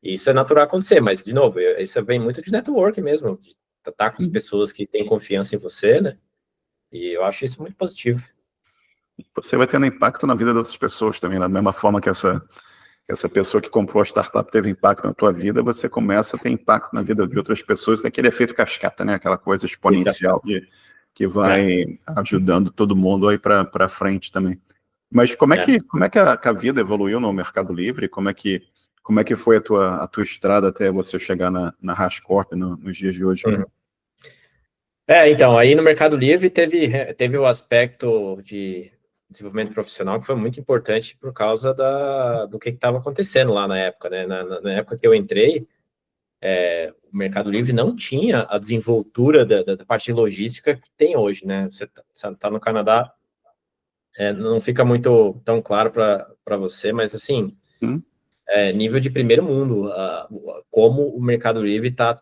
isso é natural acontecer, mas, de novo, isso vem muito de network mesmo, de estar com as pessoas que têm confiança em você, né? E eu acho isso muito positivo. Você vai tendo impacto na vida das outras pessoas também, da mesma forma que essa pessoa que comprou a startup teve impacto na tua vida, você começa a ter impacto na vida de outras pessoas, daquele efeito cascata, né? Aquela coisa exponencial que vai ajudando todo mundo aí para frente também. Mas como é que a vida evoluiu no Mercado Livre? Como é que foi a tua estrada até você chegar na Hascorp nos dias de hoje? Então, aí no Mercado Livre teve o aspecto de desenvolvimento profissional que foi muito importante por causa do que estava acontecendo lá na época, né? Na época que eu entrei, o Mercado Livre não tinha a desenvoltura da parte de logística que tem hoje, né? Você tá no Canadá, não fica muito tão claro para você, mas assim, nível de primeiro mundo, como o Mercado Livre tá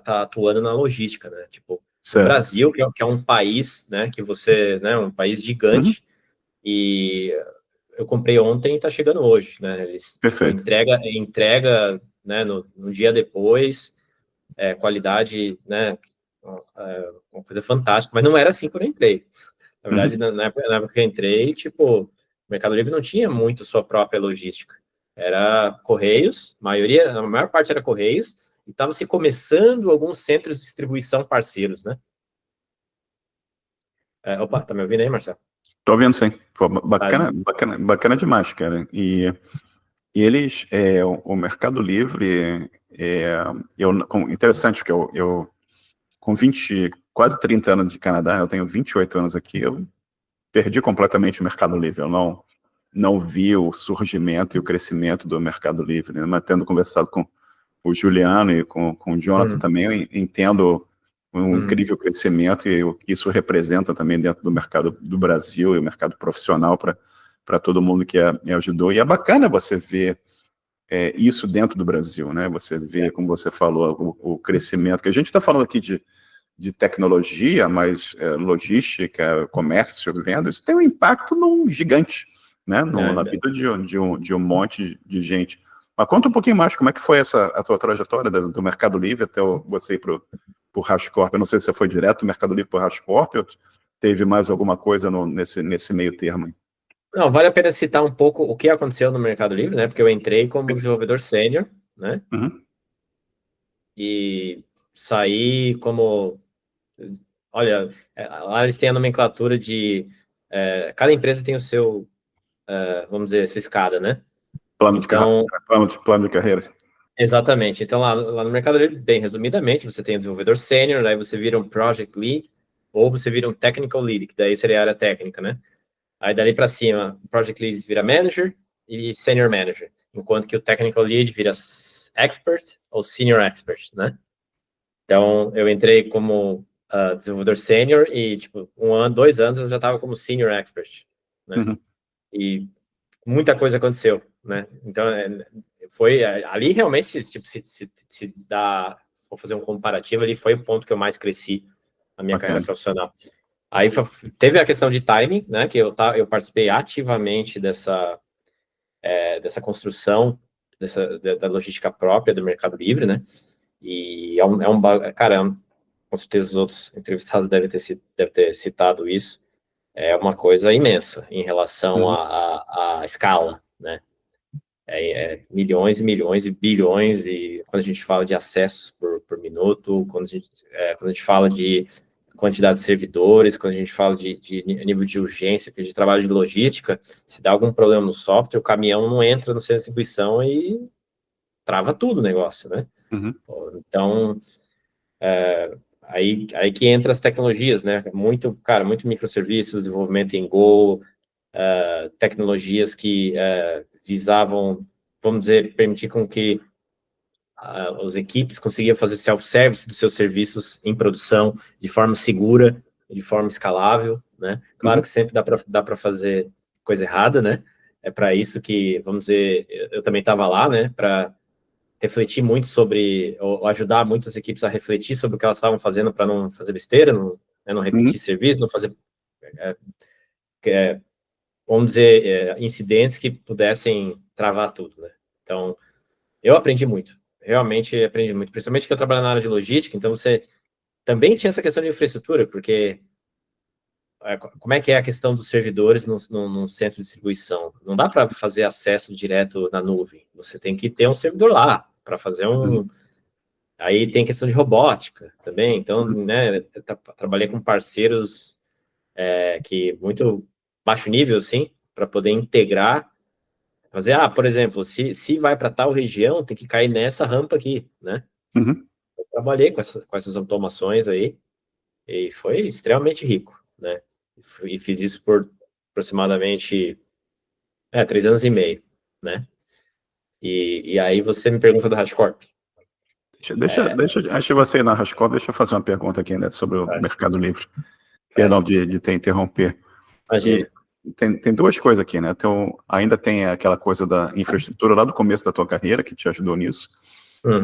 atuando na logística, né? Tipo, o Brasil, que é um país, né, um país gigante, e eu comprei ontem e está chegando hoje, né? Eles entrega, né, no dia depois, qualidade, né, uma coisa fantástica, mas não era assim quando eu entrei. Na verdade, na época que eu entrei, tipo, o Mercado Livre não tinha muito sua própria logística. Era Correios, a maior parte era Correios, e estava se começando alguns centros de distribuição parceiros, né? Opa, tá me ouvindo aí, Marcelo? Tô ouvindo, sim. Pô, bacana demais, cara. E eles, o Mercado Livre, interessante, porque eu com quase 30 anos de Canadá, eu tenho 28 anos aqui, eu perdi completamente o Mercado Livre. Eu não vi o surgimento e o crescimento do Mercado Livre, né? Mas tendo conversado com o Juliano e com o Jonathan também, eu entendo um incrível crescimento e o que isso representa também dentro do mercado do Brasil e o mercado profissional para todo mundo que ajudou. E é bacana você ver isso dentro do Brasil, né? Você vê, como você falou, o crescimento, que a gente está falando aqui de tecnologia, mas logística, comércio, venda, isso tem um impacto gigante, né? Na vida de um monte de gente. Mas conta um pouquinho mais, como é que foi a tua trajetória do Mercado Livre até você ir para o Hascorp? Eu não sei se você foi direto do Mercado Livre para o Hascorp ou teve mais alguma coisa nesse meio termo? Não, vale a pena citar um pouco o que aconteceu no Mercado Livre, né? Porque eu entrei como desenvolvedor sênior, né? E saí como... Olha, lá eles têm a nomenclatura de... cada empresa tem o seu, vamos dizer, essa escada, né? Plano de carreira. Exatamente. Então, lá no Mercado Livre, bem resumidamente, você tem o desenvolvedor sênior, aí você vira um project lead, ou você vira um technical lead, que daí seria a área técnica, né? Aí, dali para cima, o project lead vira manager e senior manager, enquanto que o technical lead vira expert ou senior expert, né? Então, eu entrei como desenvolvedor sênior e, tipo, 1 ano, 2 anos, eu já estava como senior expert, né? E muita coisa aconteceu, né? Então, foi ali realmente, se dá, vou fazer um comparativo, ali foi o ponto que eu mais cresci na minha carreira profissional. Aí teve a questão de timing, né? Que eu participei ativamente dessa construção da logística própria do Mercado Livre, né? E com certeza os outros entrevistados devem ter citado isso. É uma coisa imensa em relação à escala, né? milhões e milhões e bilhões, e quando a gente fala de acessos por minuto, quando a gente fala de quantidade de servidores, quando a gente fala de nível de urgência, que a gente trabalha de logística, se dá algum problema no software, o caminhão não entra no centro de distribuição e trava tudo o negócio, né? Uhum. Então, aí que entra as tecnologias, né? Muito microserviços, desenvolvimento em Go, tecnologias que visavam, vamos dizer, permitir com que as equipes conseguiam fazer self-service dos seus serviços em produção de forma segura, de forma escalável, né? Claro que sempre dá para fazer coisa errada, né? É para isso que, vamos dizer, eu também estava lá, né? Para refletir muito sobre, ou ajudar muitas equipes a refletir sobre o que elas estavam fazendo para não fazer besteira, não repetir serviço, não fazer, vamos dizer, incidentes que pudessem travar tudo, né? Então, eu aprendi muito, realmente aprendi muito, principalmente que eu trabalho na área de logística, então você também tinha essa questão de infraestrutura, porque como é que é a questão dos servidores num centro de distribuição? Não dá para fazer acesso direto na nuvem, você tem que ter um servidor lá para fazer Aí tem questão de robótica também, então, né, trabalhei com parceiros que muito baixo nível, assim, para poder integrar, fazer, por exemplo, se vai para tal região, tem que cair nessa rampa aqui, né? Eu trabalhei com essas automações aí, e foi extremamente rico, né? E fiz isso por aproximadamente 3 anos e meio, né? E aí você me pergunta do HashiCorp. Antes de você ir na HashiCorp, deixa eu fazer uma pergunta aqui, né, sobre o Mercado Livre. Perdão de te interromper. Que tem duas coisas aqui, né? Então, ainda tem aquela coisa da infraestrutura lá do começo da tua carreira, que te ajudou nisso.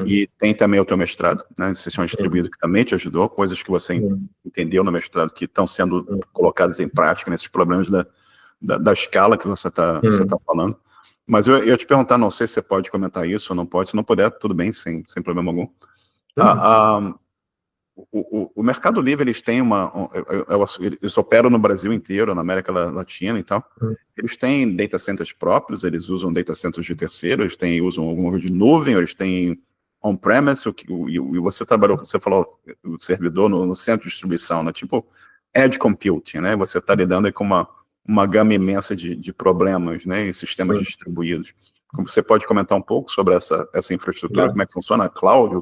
E tem também o teu mestrado, né? O sistema distribuído, que também te ajudou, coisas que você entendeu no mestrado que estão sendo colocadas em prática nesses problemas da escala que você tá falando. Mas eu ia te perguntar, não sei se você pode comentar isso ou não pode. Se não puder, tudo bem, sem problema algum. O Mercado Livre, eles têm eles operam no Brasil inteiro, na América Latina e tal. Eles têm data centers próprios, eles usam data centers de terceiros, usam alguma de nuvem, eles têm on-premise, e você trabalhou, você falou, o servidor no centro de distribuição, né? Tipo edge computing, né? Você está lidando aí com uma gama imensa de problemas, né? Em sistemas distribuídos. Como você pode comentar um pouco sobre essa infraestrutura, como é que funciona a cloud,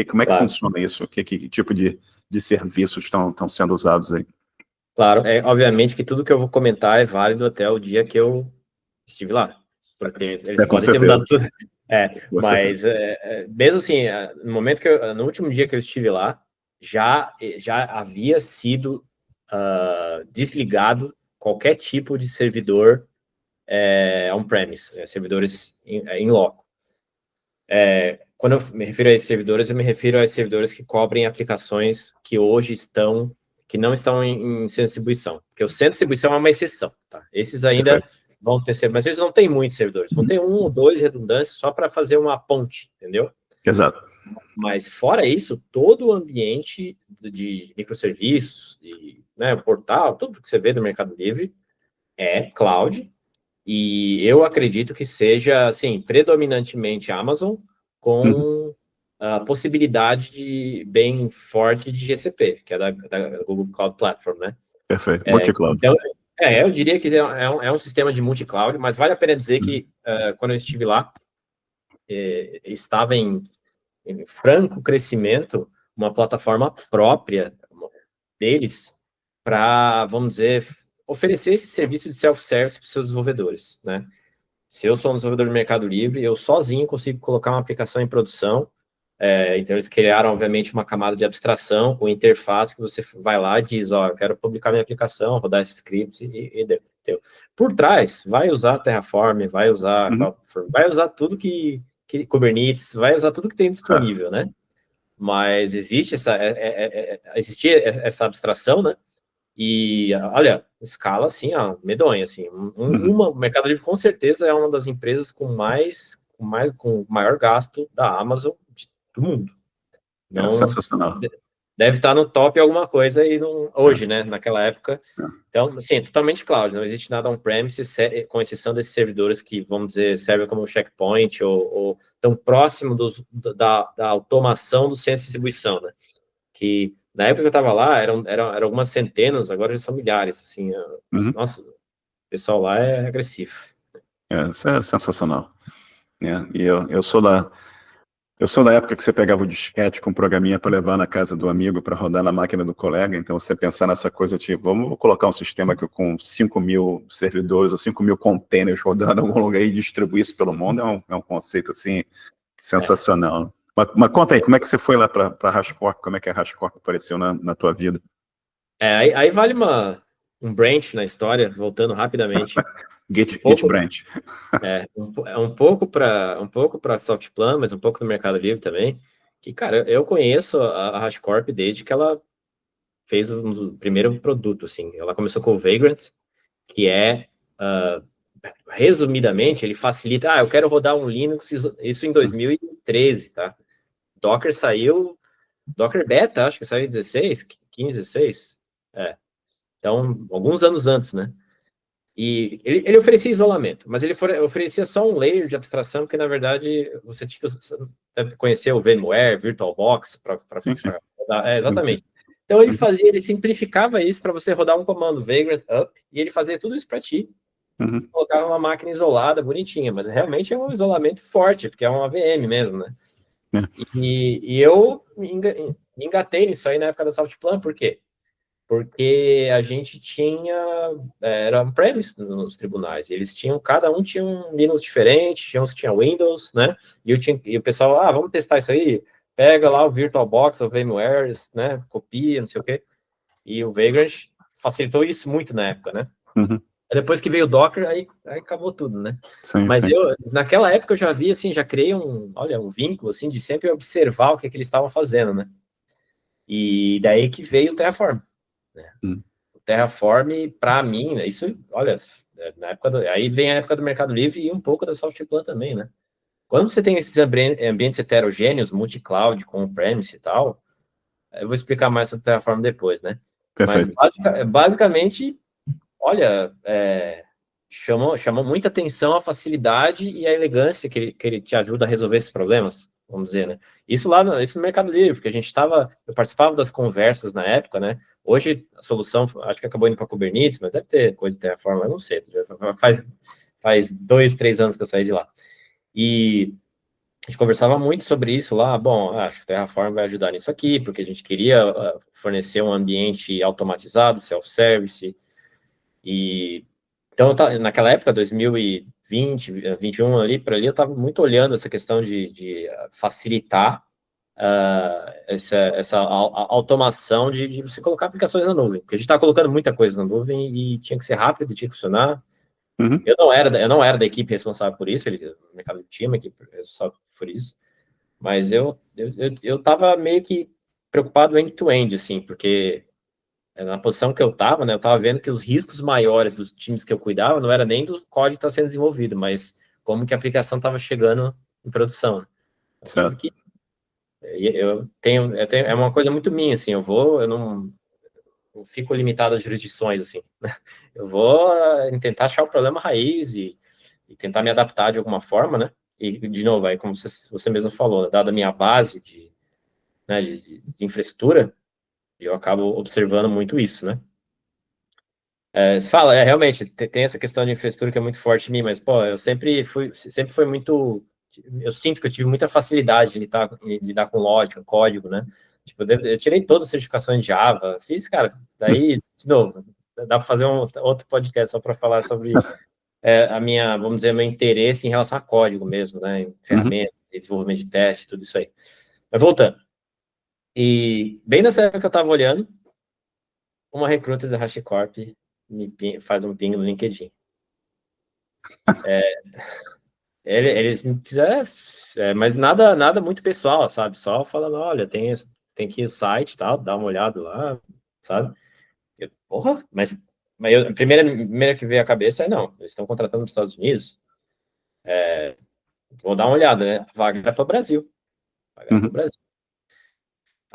como é que funciona isso? Que tipo de serviços estão sendo usados aí? Claro, obviamente que tudo que eu vou comentar é válido até o dia que eu estive lá, porque eles podem ter mudado tudo. Mas mesmo assim, no último dia que eu estive lá, já havia sido desligado qualquer tipo de servidor on-premise, servidores em loco. Quando eu me refiro a esses servidores, eu me refiro a servidores que cobrem aplicações que hoje que não estão em centro de distribuição, porque o centro de distribuição é uma exceção, tá? Esses ainda vão ter, mas eles não têm muitos servidores, vão ter 1 ou 2 redundâncias só para fazer uma ponte, entendeu? Exato. Mas fora isso, todo o ambiente de microserviços, o portal, tudo que você vê do Mercado Livre é cloud, e eu acredito que seja, assim, predominantemente Amazon, com a possibilidade bem forte de GCP, que é da Google Cloud Platform, né? Perfeito, multi-cloud. Então, eu diria que é um sistema de multi-cloud, mas vale a pena dizer que, quando eu estive lá, estava em franco crescimento uma plataforma própria deles para, vamos dizer, oferecer esse serviço de self-service para os seus desenvolvedores, né? Se eu sou um desenvolvedor do Mercado Livre, eu sozinho consigo colocar uma aplicação em produção. Então, eles criaram, obviamente, uma camada de abstração com interface que você vai lá e diz, eu quero publicar minha aplicação, rodar esse script e deu. Por trás, vai usar Terraform, vai usar vai usar tudo que Kubernetes, vai usar tudo que tem disponível, né? Mas existe existia essa abstração, né? E, olha, escala, assim, medonha, assim. O Mercado Livre, com certeza, é uma das empresas com maior gasto da Amazon do mundo. Sensacional. deve estar no top alguma coisa e não, hoje, né? Naquela época. Então, assim, é totalmente cloud, não existe nada on-premise, com exceção desses servidores que, vamos dizer, servem como checkpoint ou tão próximo da automação do centro de distribuição, né? Que na época que eu estava lá, eram algumas centenas, agora já são milhares, assim. Nossa, o pessoal lá é agressivo. Isso é sensacional. E eu sou da época que você pegava o disquete com programinha para levar na casa do amigo para rodar na máquina do colega. Então, você pensar nessa coisa, tipo, vamos colocar um sistema aqui com 5.000 servidores ou 5.000 containers rodando em algum lugar e distribuir isso pelo mundo, é um conceito, assim, sensacional. Mas conta aí, como é que você foi lá para HashiCorp? Como é que a HashiCorp apareceu na tua vida? Aí vale um branch na história, voltando rapidamente. Git branch. Um pouco para Softplan, mas um pouco no Mercado Livre também. Que, cara, eu conheço a HashiCorp desde que ela fez o primeiro produto, assim. Ela começou com o Vagrant, que resumidamente, ele facilita. Eu quero rodar um Linux, isso em 2013, tá? Docker Beta, acho que saiu em 16, 15, 16. Então, alguns anos antes, né? E ele oferecia isolamento, mas ele oferecia só um layer de abstração, porque, na verdade, você tinha que conhecer o VMware, VirtualBox, para rodar. Exatamente. Sim. Então, ele simplificava isso para você rodar um comando Vagrant up, e ele fazia tudo isso para ti. Colocava uma máquina isolada, bonitinha, mas realmente é um isolamento forte, porque é uma VM mesmo, né? E eu me engatei nisso aí na época da Softplan, por quê? Porque a gente era on-premise nos tribunais, eles cada um tinha um Linux diferente, tinha Windows, né? E o pessoal, vamos testar isso aí, pega lá o VirtualBox, o VMware, né? Copia, não sei o quê. E o Vagrant facilitou isso muito na época, né? Depois que veio o Docker, aí acabou tudo, né? Mas naquela época eu já vi, assim, já criei um vínculo, assim, de sempre observar o que eles estavam fazendo, né? E daí que veio o Terraform. Né? O Terraform, para mim, né, isso, olha, na época aí vem a época do Mercado Livre e um pouco da Softplan também, né? Quando você tem esses ambientes heterogêneos, multi-cloud, com on-premise e tal, eu vou explicar mais sobre o Terraform depois, né? Perfeito. Mas, basicamente, olha, chamou muita atenção a facilidade e a elegância que ele te ajuda a resolver esses problemas, vamos dizer, né? Isso no Mercado Livre, porque eu participava das conversas na época, né? Hoje a solução, acho que acabou indo para Kubernetes, mas deve ter coisa de Terraform, eu não sei, faz 2, 3 anos que eu saí de lá. E a gente conversava muito sobre isso lá. Bom, acho que o Terraform vai ajudar nisso aqui, porque a gente queria fornecer um ambiente automatizado, self-service. E então, naquela época, 2020, 2021, ali, eu estava muito olhando essa questão de facilitar essa automação de você colocar aplicações na nuvem. Porque a gente estava colocando muita coisa na nuvem e tinha que ser rápido, tinha que funcionar. Eu não era da equipe responsável por isso, o mercado tinha uma equipe responsável por isso, mas eu estava meio que preocupado end-to-end, assim, porque na posição que eu estava, né, eu estava vendo que os riscos maiores dos times que eu cuidava não era nem do código que está sendo desenvolvido, mas como que a aplicação estava chegando em produção. É uma coisa muito minha, assim, eu não fico limitado às jurisdições, assim. Eu vou tentar achar o problema raiz e tentar me adaptar de alguma forma, né? E, de novo, aí, como você mesmo falou, dada a minha base de infraestrutura, eu acabo observando muito isso, né? Você fala, realmente, tem essa questão de infraestrutura que é muito forte em mim, mas, pô, eu sempre foi muito... Eu sinto que eu tive muita facilidade em lidar com lógica, código, né? Tipo, eu tirei todas as certificações de Java, fiz, daí, de novo, dá para fazer outro podcast só para falar sobre vamos dizer, meu interesse em relação a código mesmo, né? Em ferramentas, desenvolvimento de teste, tudo isso aí. Mas voltando. E bem nessa época que eu estava olhando, uma recruta da HashiCorp faz um ping no LinkedIn. Eles me fizeram, mas nada muito pessoal, sabe? Só falando, olha, tem que ir no site, tal, dá uma olhada lá, sabe? Porra, mas a primeira que veio à cabeça não, eles estão contratando nos Estados Unidos, vou dar uma olhada, né? A vaga era para o Brasil.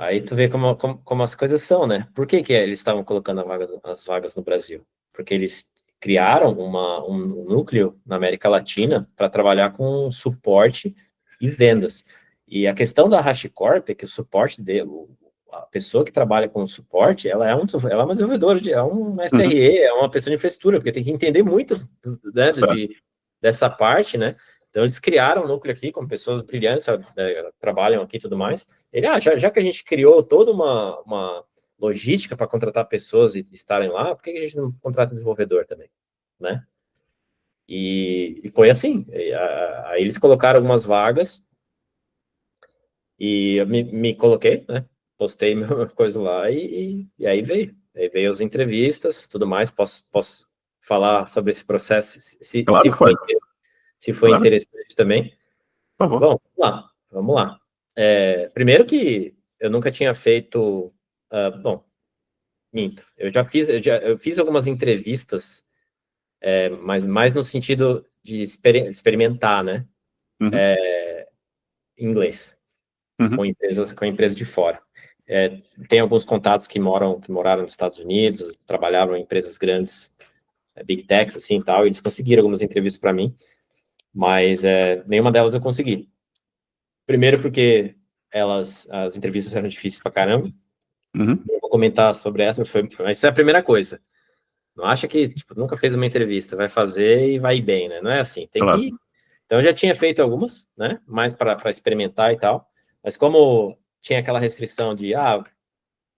Aí tu vê como as coisas são, né? Por que eles estavam colocando as vagas no Brasil? Porque eles criaram um núcleo na América Latina para trabalhar com suporte e vendas. E a questão da HashiCorp é que o suporte dele, a pessoa que trabalha com suporte, ela é uma desenvolvedora, é um SRE, é uma pessoa de infraestrutura, porque tem que entender muito, né, dessa parte, né? Então, eles criaram um núcleo aqui com pessoas brilhantes, trabalham aqui e tudo mais. Ele, já que a gente criou toda uma logística para contratar pessoas e estarem lá, por que a gente não contrata desenvolvedor também, né? E foi assim. Aí eles colocaram algumas vagas e eu me coloquei, né? Postei minha coisa lá e aí veio. Aí veio as entrevistas, tudo mais. Posso falar sobre esse processo, Claro que foi. se foi Claro. interessante também. Por favor. Bom, vamos lá. Primeiro que eu nunca tinha feito... bom, minto. Eu fiz algumas entrevistas, mas mais no sentido de experimentar, né? Uhum. Em inglês, Uhum. com empresas de fora. Tem alguns contatos que moraram nos Estados Unidos, trabalhavam em empresas grandes, Big Techs, assim, e tal, e eles conseguiram algumas entrevistas para mim, mas nenhuma delas eu consegui. Primeiro porque as entrevistas eram difíceis pra caramba. Uhum. Eu vou comentar sobre essa, mas isso é a primeira coisa. Não acha que, tipo, nunca fez uma entrevista, vai fazer e vai bem, né? Não é assim, tem Claro. que... Então, eu já tinha feito algumas, né? Mais para experimentar e tal, mas como tinha aquela restrição de,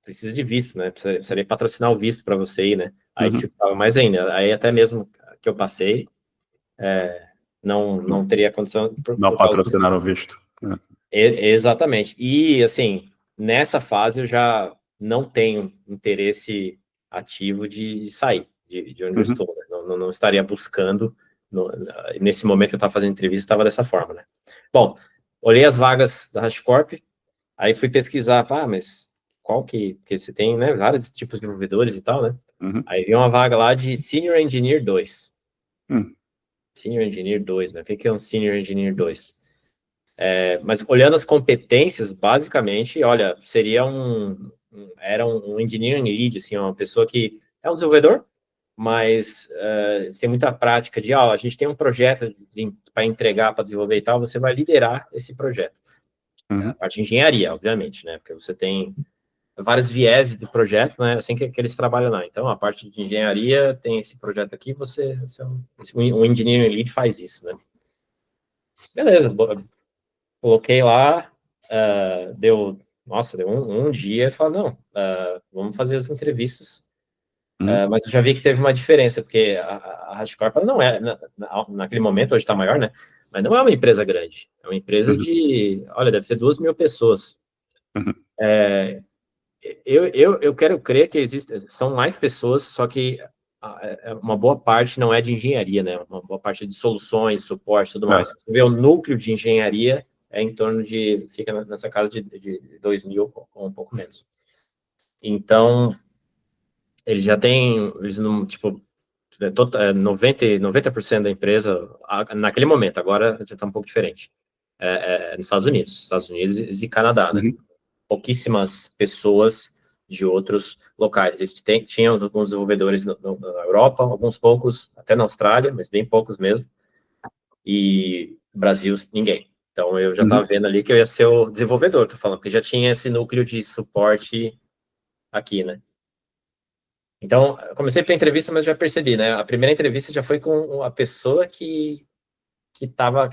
precisa de visto, né? Precisaria patrocinar o visto para você ir, né? Aí Uhum. dificultava mais ainda. Aí até mesmo que eu passei, não teria condição Não por causa do... patrocinaram o visto. Exatamente. E, assim, nessa fase eu já não tenho interesse ativo de sair de onde eu Uhum. estou. Né? Não estaria buscando, nesse momento que eu estava fazendo entrevista, estava dessa forma, né? Bom, olhei as vagas da HashiCorp, aí fui pesquisar, mas qual porque você tem, né, vários tipos de desenvolvedores e tal, né? Uhum. Aí vi uma vaga lá de Senior Engineer 2. Uhum. Senior Engineer 2, né? O que é um Senior Engineer 2? Mas olhando as competências, basicamente, olha, seria era um engineering lead, assim, uma pessoa que é um desenvolvedor, mas tem muita prática de, a gente tem um projeto para entregar, para desenvolver e tal, você vai liderar esse projeto. A Uhum. parte de engenharia, obviamente, né? Porque você tem vários vieses de projeto, né? Assim que eles trabalham lá. Então, a parte de engenharia tem esse projeto aqui, você um engineering lead faz isso, né? Beleza, coloquei lá, deu um dia e falei, não, vamos fazer as entrevistas. Uhum. Mas eu já vi que teve uma diferença, porque a HashiCorp não é, naquele momento, hoje está maior, né? Mas não é uma empresa grande. É uma empresa Uhum. olha, deve ser 2.000 pessoas. Uhum. Eu quero crer que são mais pessoas, só que uma boa parte não é de engenharia, né? Uma boa parte é de soluções, suporte e tudo mais. Certo. Você vê o núcleo de engenharia é em torno fica nessa casa de 2.000 ou um pouco menos. Então, eles já têm, eles não, tipo, 90% da empresa, naquele momento, agora já está um pouco diferente, nos Estados Unidos e Canadá, né? Uhum. Pouquíssimas pessoas de outros locais. Eles tinham alguns desenvolvedores na Europa, alguns poucos, até na Austrália, mas bem poucos mesmo, e no Brasil, ninguém. Então, eu já estava Uhum. vendo ali que eu ia ser o desenvolvedor, tô falando, porque já tinha esse núcleo de suporte aqui, né? Então, eu comecei pela entrevista, mas já percebi, né? A primeira entrevista já foi com a pessoa que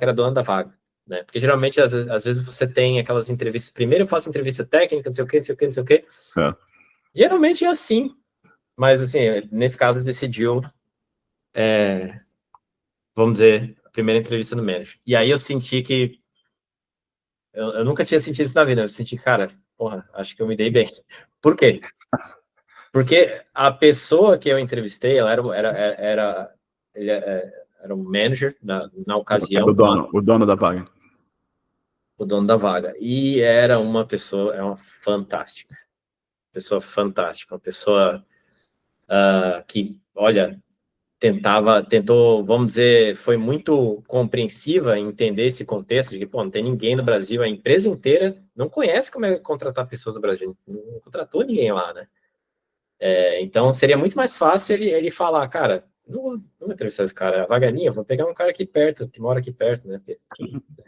era dona da vaga, né? Porque geralmente, às vezes, você tem aquelas entrevistas. Primeiro eu faço entrevista técnica, não sei o quê, não sei o quê, não sei o quê. Certo. Geralmente é assim. Mas, assim, nesse caso, decidiu, vamos dizer, a primeira entrevista no manager. E aí eu senti que. Eu nunca tinha sentido isso na vida. Eu senti, cara, porra, acho que eu me dei bem. Por quê? Porque a pessoa que eu entrevistei, ela era um manager na ocasião, O dono da vaga. o dono da vaga. E era uma pessoa, uma pessoa fantástica, uma pessoa que, olha, tentou, vamos dizer, foi muito compreensiva em entender esse contexto de que, pô, não tem ninguém no Brasil, a empresa inteira não conhece como é contratar pessoas no Brasil, não contratou ninguém lá, né? Então, seria muito mais fácil ele falar, cara, não vou entrevistar esse cara, a vaga é minha, vou pegar um cara aqui perto, que mora aqui perto, né? Porque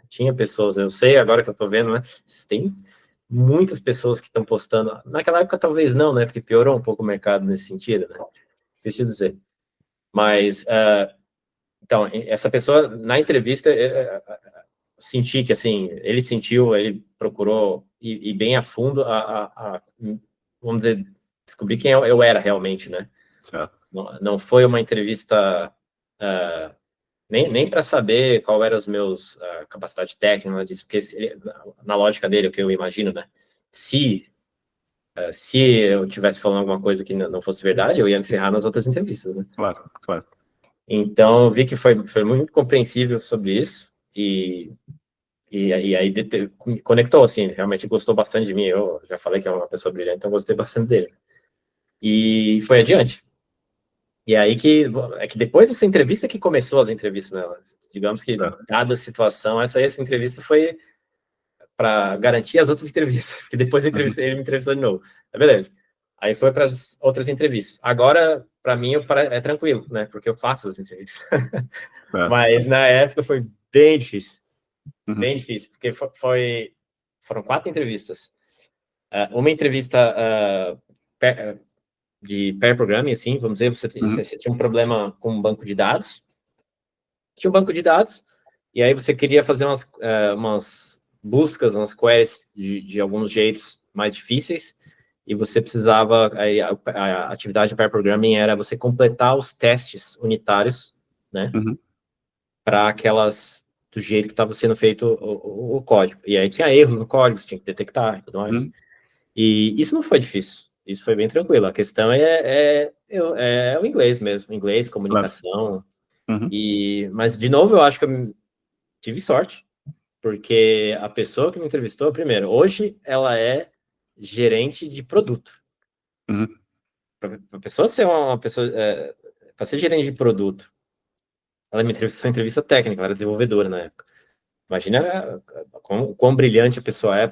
tinha pessoas, eu sei agora que eu tô vendo, né? Tem muitas pessoas que estão postando. Naquela época, talvez não, né? Porque piorou um pouco o mercado nesse sentido, né? Deixa eu dizer. Mas, então, essa pessoa, na entrevista, senti que, assim, ele procurou ir bem a fundo vamos dizer, descobrir quem eu era realmente, né? Certo. Não foi uma entrevista nem para saber qual eram os meus capacidade técnica disso, porque na lógica dele, o que eu imagino, né? Se eu tivesse falando alguma coisa que não fosse verdade, eu ia me ferrar nas outras entrevistas, né? Claro, claro. Então, eu vi que foi muito compreensível sobre isso, e aí me conectou, assim, realmente gostou bastante de mim. Eu já falei que é uma pessoa brilhante, então gostei bastante dele. E foi adiante. E aí que depois dessa entrevista que começou as entrevistas, né? Digamos que, dada a situação, essa entrevista foi para garantir as outras entrevistas, porque depois da entrevista ele me entrevistou de novo. Beleza. Aí foi para as outras entrevistas. Agora, para mim, é tranquilo, né? Porque eu faço as entrevistas. Mas na época foi bem difícil. Bem difícil, porque foram 4 entrevistas. Uma entrevista de pair programming, assim, vamos dizer, você tinha um problema com um banco de dados. Tinha um banco de dados, e aí você queria fazer umas buscas, umas queries de alguns jeitos mais difíceis, e você precisava, a atividade de pair programming era você completar os testes unitários, né, para aquelas, do jeito que estava sendo feito o código. E aí tinha erros no código, você tinha que detectar e tudo mais. E isso não foi difícil, isso foi bem tranquilo. A questão é o inglês mesmo, inglês, comunicação. Mas, de novo, eu acho que eu tive sorte, porque a pessoa que me entrevistou, primeiro, hoje ela é gerente de produto. Para a pessoa ser uma pessoa, para ser gerente de produto, ela me entrevistou em entrevista técnica, ela era desenvolvedora na época. Imagina quão brilhante a pessoa é,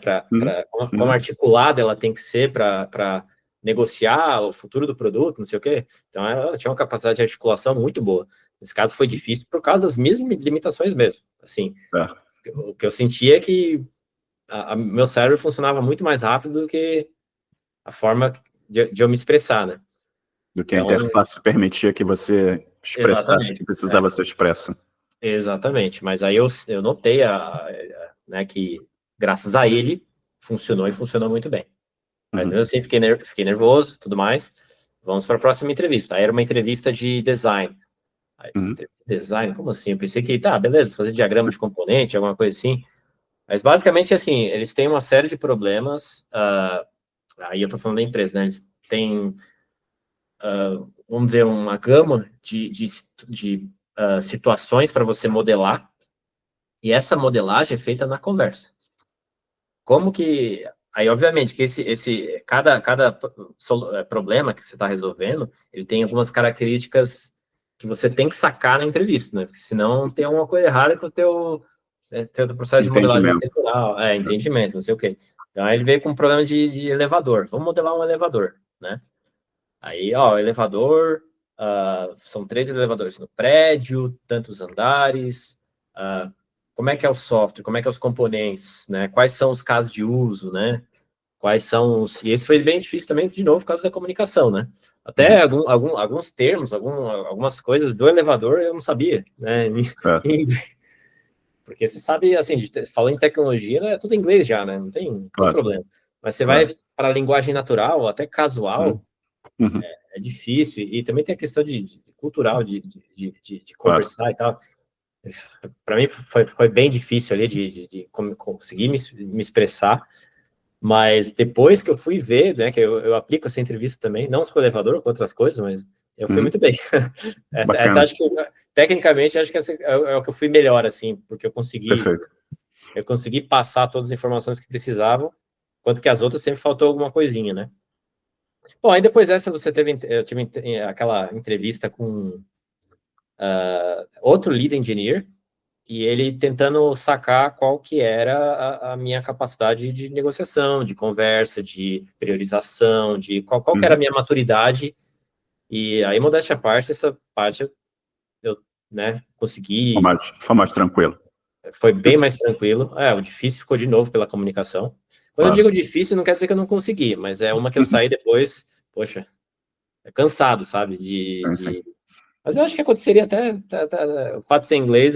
como articulada ela tem que ser para negociar o futuro do produto, não sei o quê. Então, ela tinha uma capacidade de articulação muito boa. Nesse caso, foi difícil por causa das mesmas limitações mesmo. Assim, o que eu sentia é que meu cérebro funcionava muito mais rápido do que a forma de eu me expressar, né? Do que a interface permitia que você expressasse o que precisava ser expresso. Exatamente, mas aí eu notei né, que, graças a ele, funcionou e funcionou muito bem. Mas mesmo assim, fiquei nervoso e tudo mais. Vamos para a próxima entrevista. Aí era uma entrevista de design. Aí, design? Como assim? Eu pensei que, tá, beleza, fazer diagrama de componente, alguma coisa assim. Mas, basicamente, assim, eles têm uma série de problemas. Aí eu tô falando da empresa, né? Eles têm, vamos dizer, uma gama de situações para você modelar, e essa modelagem é feita na conversa. Como que... Aí, obviamente, que cada problema que você está resolvendo, ele tem algumas características que você tem que sacar na entrevista, né? Porque senão tem alguma coisa errada com o teu processo de modelagem arquitetural, entendimento, não sei o quê. Então, aí ele veio com um problema de elevador. Vamos modelar um elevador, né? Aí, elevador, são 3 elevadores no prédio, tantos andares, como é que é o software, como é que é os componentes, né? Quais são os casos de uso, né? Quais são os... E esse foi bem difícil também, de novo, por causa da comunicação, né? Até alguns termos, algumas coisas do elevador eu não sabia, né? Porque você sabe, assim, falando em tecnologia, é tudo em inglês já, né? Não tem problema. Mas você vai para a linguagem natural, até casual, é difícil. E também tem a questão de cultural, de conversar e tal. Para mim foi bem difícil ali de conseguir me expressar. Mas depois que eu fui ver, né, que eu aplico essa entrevista também, não só com o elevador, com outras coisas, mas eu fui muito bem. essa acho que, tecnicamente, acho que essa é o que eu fui melhor, assim, porque eu consegui passar todas as informações que precisavam, enquanto que as outras sempre faltou alguma coisinha, né? Bom, aí depois dessa eu tive aquela entrevista com outro lead engineer, e ele tentando sacar qual que era a minha capacidade de negociação, de conversa, de priorização, de qual que era a minha maturidade. E aí, modéstia à parte, essa parte eu né, consegui... Foi mais tranquilo. Foi bem mais tranquilo. O difícil ficou de novo pela comunicação. Quando eu digo difícil, não quer dizer que eu não consegui, mas é uma que eu saí depois, poxa, cansado, sabe? Sim. Mas eu acho que aconteceria até o fato de ser inglês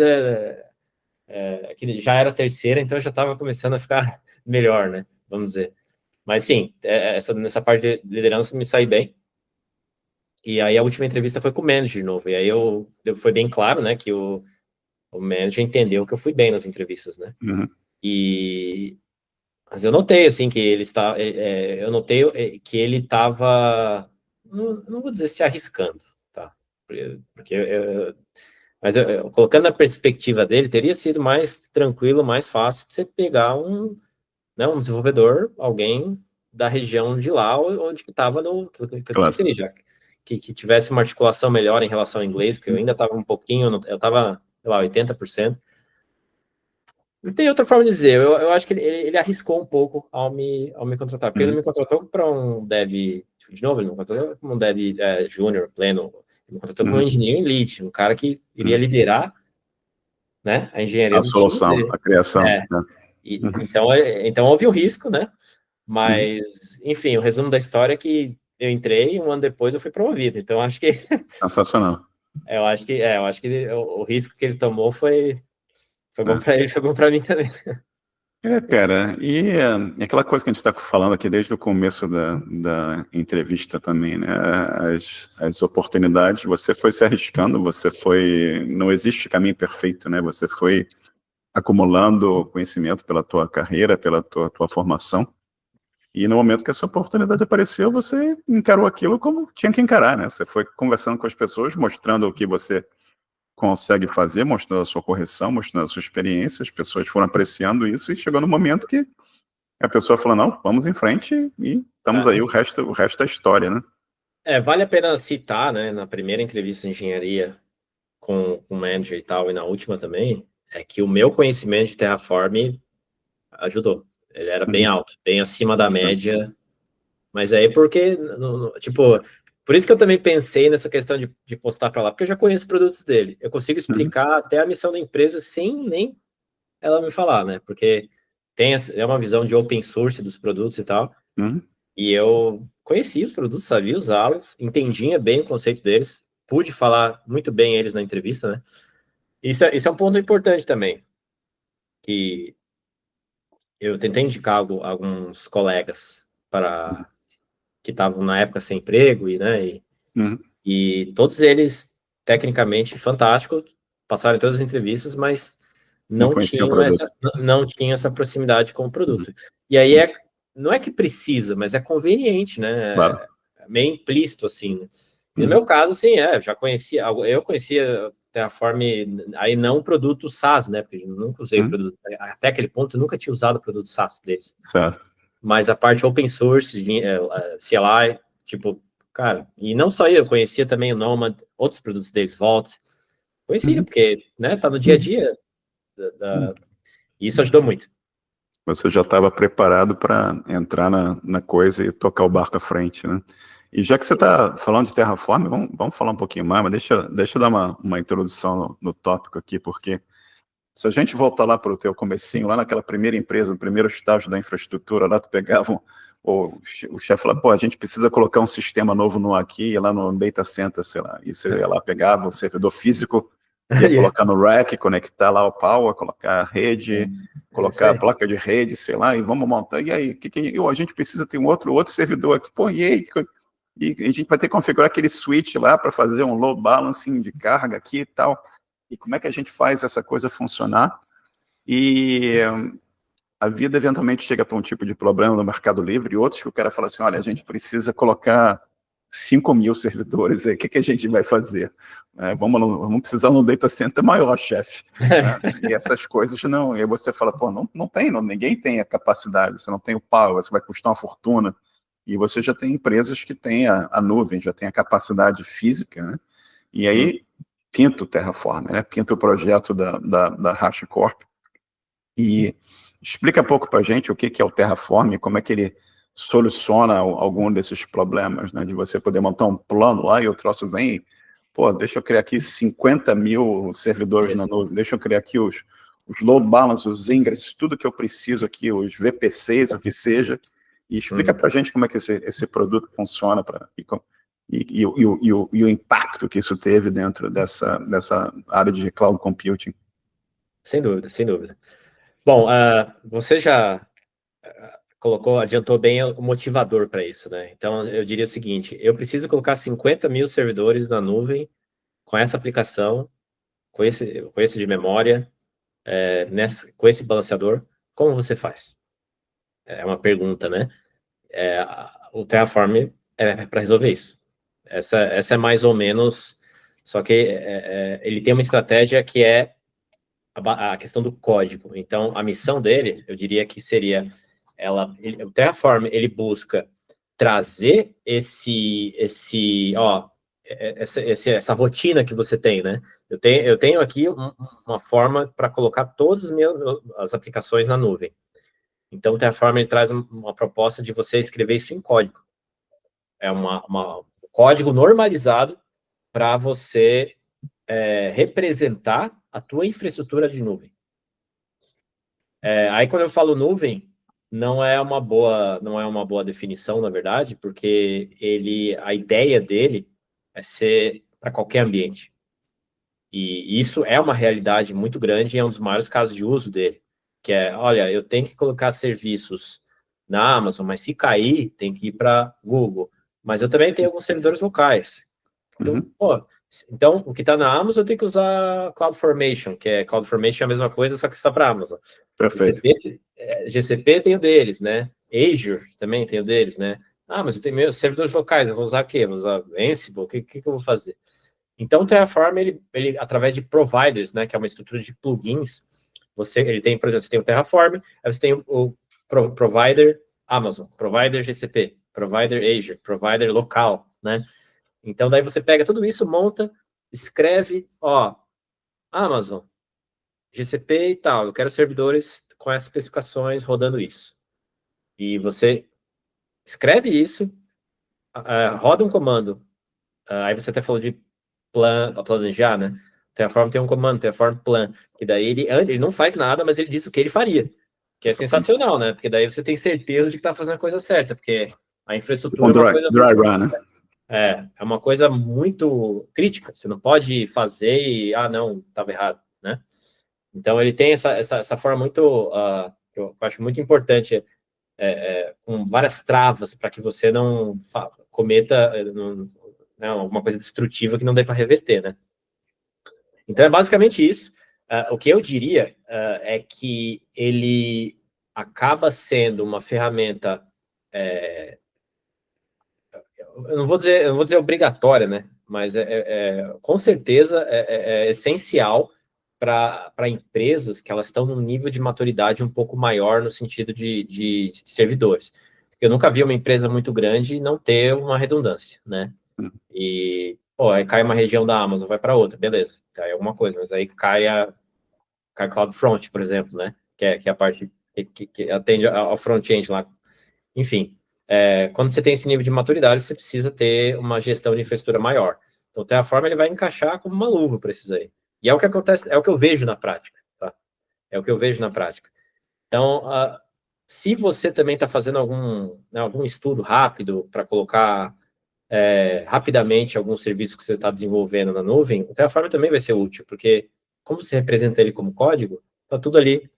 que já era a terceira, então eu já estava começando a ficar melhor, né? Vamos dizer. Mas sim, nessa parte de liderança me saí bem. E aí a última entrevista foi com o manager de novo. E aí foi bem claro, né, que o manager entendeu que eu fui bem nas entrevistas, né? Mas eu notei, assim, que ele está... eu notei que ele estava... Não vou dizer se arriscando, tá? Porque... mas colocando na perspectiva dele, teria sido mais tranquilo, mais fácil você pegar um desenvolvedor, alguém da região de lá, onde que estava que eu Claro. citei já. Que tivesse uma articulação melhor em relação ao inglês, porque eu ainda estava um pouquinho... Eu estava, sei lá, 80%. Não tem outra forma de dizer. Eu acho que ele arriscou um pouco ao me contratar, porque ele não me contratou para um dev, de novo, ele não me contratou como um dev júnior, pleno, ele me contratou como um engenheiro lead, um cara que iria liderar, né, a engenharia A dos times solução, dele. a criação. Né? Então houve o risco, né? Mas, enfim, o resumo da história é que eu entrei, um ano depois eu fui promovido. Então, acho que... Sensacional. eu acho que o risco que ele tomou foi bom para ele, foi bom para mim também. Cara, e aquela coisa que a gente está falando aqui desde o começo da entrevista também, né? As oportunidades, você foi se arriscando, não existe caminho perfeito, né? Você foi acumulando conhecimento pela tua carreira, pela tua formação, e no momento que essa oportunidade apareceu, você encarou aquilo como tinha que encarar, né? Você foi conversando com as pessoas, mostrando o que você consegue fazer, mostrando a sua correção, mostrando a sua experiência, as pessoas foram apreciando isso e chegou no momento que a pessoa falou, não, vamos em frente e estamos aí, o resto é história, né? Vale a pena citar, né, na primeira entrevista de engenharia com o manager e tal, e na última também, é que o meu conhecimento de Terraform ajudou. Ele era bem alto, bem acima da média, mas aí porque, tipo, por isso que eu também pensei nessa questão de postar para lá, porque eu já conheço produtos dele. Eu consigo explicar até a missão da empresa sem nem ela me falar, né? Porque é uma visão de open source dos produtos e tal. E eu conhecia os produtos, sabia usá-los, entendia bem o conceito deles, pude falar muito bem eles na entrevista, né? Isso é um ponto importante também, que eu tentei indicar alguns colegas que estavam na época sem emprego e todos eles tecnicamente fantásticos, passaram em todas as entrevistas, mas não tinham essa proximidade com o produto. E aí não é que precisa, mas é conveniente, né? Claro. É meio implícito, assim, né? E no meu caso, assim, eu conhecia Terraform, aí não o produto SaaS, né? Porque eu nunca usei o produto, até aquele ponto eu nunca tinha usado o produto SaaS deles. Certo. Mas a parte open source, CLI, tipo, cara, e não só eu conhecia também o Nomad, outros produtos deles, Vault, conhecia, porque, né, tá no dia a dia, e isso ajudou muito. Você já estava preparado para entrar na coisa e tocar o barco à frente, né? E já que você está falando de Terraform, vamos falar um pouquinho mais, mas deixa eu dar uma introdução no tópico aqui, porque se a gente voltar lá para o teu comecinho, lá naquela primeira empresa, no primeiro estágio da infraestrutura, lá tu pegava o chefe falava, pô, a gente precisa colocar um sistema novo no aqui, lá no data center, sei lá, e você ia lá, pegava o servidor físico, ia colocar no rack, conectar lá o power, colocar a rede, colocar a placa de rede, sei lá, e vamos montar, e aí, a gente precisa ter um outro servidor aqui, pô, e aí, e a gente vai ter que configurar aquele switch lá para fazer um load balancing de carga aqui e tal, e como é que a gente faz essa coisa funcionar? E a vida eventualmente chega para um tipo de problema no Mercado Livre, e outros que o cara fala assim, olha, a gente precisa colocar 5.000 servidores aí, o que a gente vai fazer? Vamos precisar de um data center maior, chefe. E essas coisas não, e aí você fala, pô, não tem, ninguém tem a capacidade, você não tem o power, você vai custar uma fortuna, e você já tem empresas que têm a nuvem, já tem a capacidade física, né? E aí, pinta o Terraform, né? Pinta o projeto da HashiCorp. E explica um pouco para a gente o que é o Terraform, como é que ele soluciona algum desses problemas, né? De você poder montar um plano lá e o troço vem, pô, deixa eu criar aqui 50 mil servidores na nuvem, deixa eu criar aqui os load balancers, os ingress, tudo que eu preciso aqui, os VPCs, o que seja, e explica para a gente como é que esse produto funciona e o impacto que isso teve dentro dessa área de cloud computing. Sem dúvida, sem dúvida. Bom, você já adiantou bem o motivador para isso, né? Então, eu diria o seguinte, eu preciso colocar 50 mil servidores na nuvem com essa aplicação, com esse de memória, com esse balanceador, como você faz? É uma pergunta, né? O Terraform é para resolver isso. Essa é mais ou menos, só que ele tem uma estratégia que é a questão do código. Então, a missão dele, eu diria que seria, o Terraform, ele busca trazer essa rotina que você tem, né? Eu tenho aqui uma forma para colocar todas as aplicações na nuvem. Então, o Terraform ele traz uma proposta de você escrever isso em código. É um código normalizado para você representar a tua infraestrutura de nuvem. Aí, quando eu falo nuvem, não é uma boa definição, na verdade, porque a ideia dele é ser para qualquer ambiente. E isso é uma realidade muito grande e é um dos maiores casos de uso dele, que olha, eu tenho que colocar serviços na Amazon, mas se cair, tem que ir para Google. Mas eu também tenho alguns servidores locais. Então, o que está na Amazon, eu tenho que usar CloudFormation, que CloudFormation é a mesma coisa, só que só para Amazon. Perfeito. GCP tem o deles, né? Azure também tem o deles, né? Mas eu tenho meus servidores locais, eu vou usar o quê? Vou usar Ansible? O que eu vou fazer? Então, o Terraform, ele através de providers, né, que é uma estrutura de plugins, ele tem, por exemplo, você tem o Terraform, aí você tem o provider Amazon, provider GCP, provider Azure, provider local, né? Então, daí você pega tudo isso, monta, escreve, Amazon, GCP e tal, eu quero servidores com essas especificações rodando isso. E você escreve isso, roda um comando, aí você até falou de planejar, né? O Terraform tem um comando, Terraform plan, que daí ele não faz nada, mas ele diz o que ele faria, que é sensacional, né? Porque daí você tem certeza de que está fazendo a coisa certa, porque a infraestrutura é uma coisa... Dry run, né? É uma coisa muito crítica, você não pode fazer e, não, estava errado, né? Então, ele tem essa forma muito, eu acho muito importante, com várias travas para que você não cometa alguma coisa destrutiva que não dê para reverter, né? Então, é basicamente isso. O que eu diria é que ele acaba sendo uma ferramenta... eu não vou dizer obrigatória, né? Mas com certeza é essencial para empresas que elas estão num nível de maturidade um pouco maior no sentido de servidores. Eu nunca vi uma empresa muito grande não ter uma redundância, né? E, aí cai uma região da Amazon, vai para outra, beleza, cai alguma coisa, mas aí cai CloudFront, por exemplo, né? Que é a parte que atende ao front-end lá. Enfim, quando você tem esse nível de maturidade, você precisa ter uma gestão de infraestrutura maior. Então, o Terraform ele vai encaixar como uma luva para esses aí. E é o que acontece, é o que eu vejo na prática, tá? É o que eu vejo na prática. Então, se você também está fazendo algum estudo rápido para colocar rapidamente algum serviço que você está desenvolvendo na nuvem, o Terraform também vai ser útil, porque como você representa ele como código, está tudo ali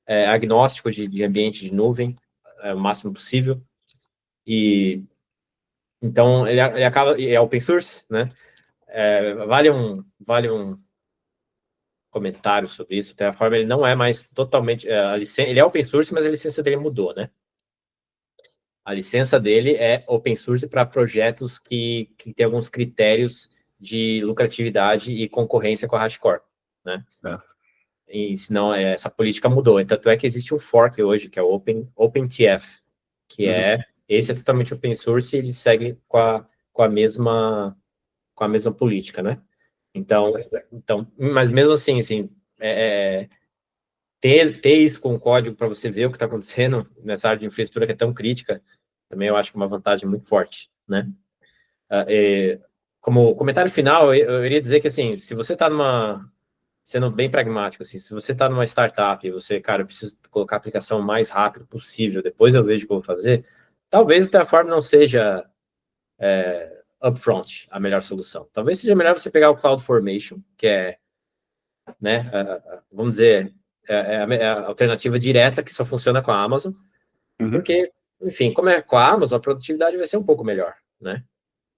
agnóstico de ambiente de nuvem, o máximo possível. E então ele acaba, é open source, né? Vale um comentário sobre isso. O Terraform ele não é mais totalmente ele é open source, mas a licença dele mudou, né? A licença dele é open source para projetos que tem alguns critérios de lucratividade e concorrência com a HashiCorp, né? Certo. E senão essa política mudou. Tanto é que existe um fork hoje, que é o OpenTF, que esse é totalmente open source e ele segue com a mesma política, né? Então, mas mesmo assim, ter isso com o código para você ver o que está acontecendo nessa área de infraestrutura que é tão crítica, também eu acho que é uma vantagem muito forte, né? Como comentário final, eu iria dizer que, assim, se você está sendo bem pragmático, assim, se você está numa startup e você, cara, eu preciso colocar a aplicação o mais rápido possível, depois eu vejo o que eu vou fazer, talvez o Terraform não seja upfront a melhor solução. Talvez seja melhor você pegar o CloudFormation, que é, né, vamos dizer, é a alternativa direta que só funciona com a Amazon, porque, enfim, como é com a Amazon, a produtividade vai ser um pouco melhor, né?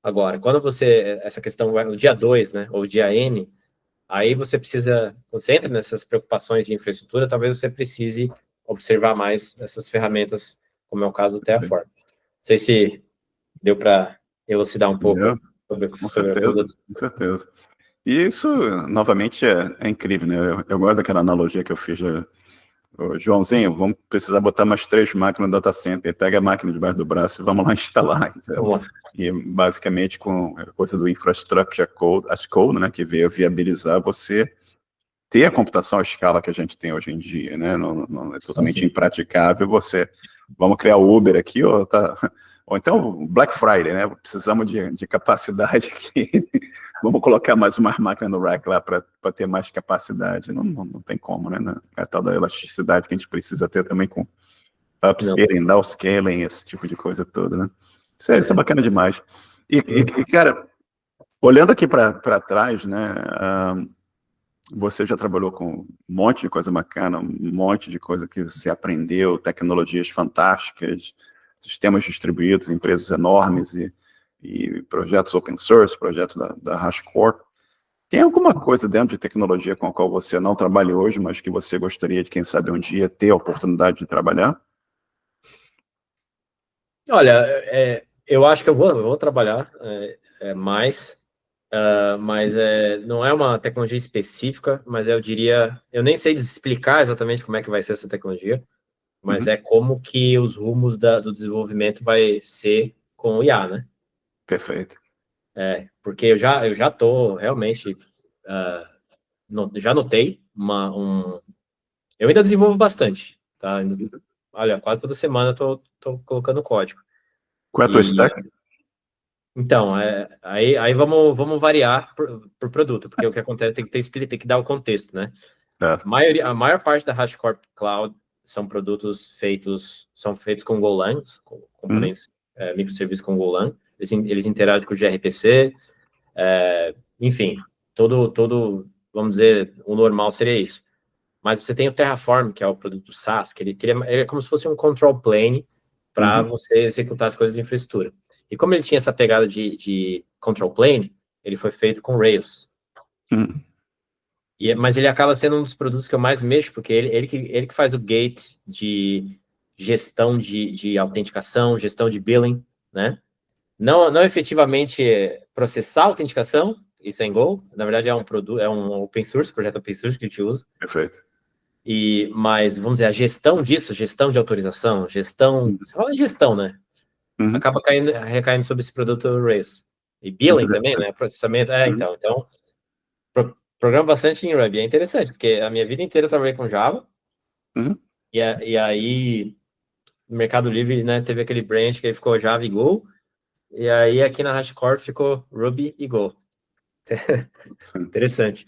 Agora, quando essa questão vai no dia 2, né, ou dia N, aí você precisa, quando você entra nessas preocupações de infraestrutura, talvez você precise observar mais essas ferramentas, como é o caso do Terraform. Não sei se deu para elucidar um pouco Com sobre o certeza, produto. com certeza. E isso, novamente, é incrível, né? Eu gosto daquela analogia que eu fiz. Ô, Joãozinho, vamos precisar botar mais 3 máquinas no data center. Pega a máquina debaixo do braço e vamos lá instalar. Então, Vamos lá. e basicamente com a coisa do Infrastructure Code, as Code, né, que veio viabilizar você ter a computação à escala que a gente tem hoje em dia, né? Não é totalmente impraticável você, vamos criar o Uber aqui, ou então Black Friday, né? Precisamos de capacidade aqui, vamos colocar mais uma máquina no rack lá para ter mais capacidade. Não tem como, né? A tal da elasticidade que a gente precisa ter também com upscaling, downscaling, esse tipo de coisa toda, né? Isso é bacana demais. E cara, olhando aqui para trás, né? Você já trabalhou com um monte de coisa bacana, um monte de coisa que você aprendeu, tecnologias fantásticas, sistemas distribuídos, empresas enormes e projetos open source, projetos da HashiCorp. Tem alguma coisa dentro de tecnologia com a qual você não trabalha hoje, mas que você gostaria de, quem sabe, um dia ter a oportunidade de trabalhar? Olha, eu acho que eu vou trabalhar mais, mas não é uma tecnologia específica, mas eu diria, eu nem sei explicar exatamente como é que vai ser essa tecnologia, mas é como que os rumos do desenvolvimento vai ser com o IA, né? Perfeito. Porque eu já tô realmente, já notei eu ainda desenvolvo bastante, tá? Olha, quase toda semana eu tô colocando código. Qual é a tua stack? Então, aí vamos variar por produto, porque o que acontece tem que ter split, tem que dar o contexto, né? Certo. A maior parte da HashiCorp Cloud são são feitos com Golang, com componentes microserviços com Golang. Eles interagem com o gRPC, enfim, vamos dizer, o normal seria isso. Mas você tem o Terraform, que é o produto SaaS, que ele é como se fosse um control plane para você executar as coisas de infraestrutura. E como ele tinha essa pegada de control plane, ele foi feito com Rails. Mas ele acaba sendo um dos produtos que eu mais mexo, porque ele que faz o gate de gestão de autenticação, gestão de billing, né? Não efetivamente processar a autenticação, isso é em Go, na verdade é um produto, é um open source, projeto open source que a gente usa. Perfeito. Mas, vamos dizer, a gestão disso, gestão de autorização, você fala de gestão, né? Acaba recaindo sobre esse produto Rails. E billing também, né? Processamento, então programa bastante em Ruby. É interessante, porque a minha vida inteira eu trabalhei com Java, e aí no Mercado Livre, né, teve aquele branch que aí ficou Java e Go, e aí aqui na HashiCorp ficou Ruby e Go. Interessante.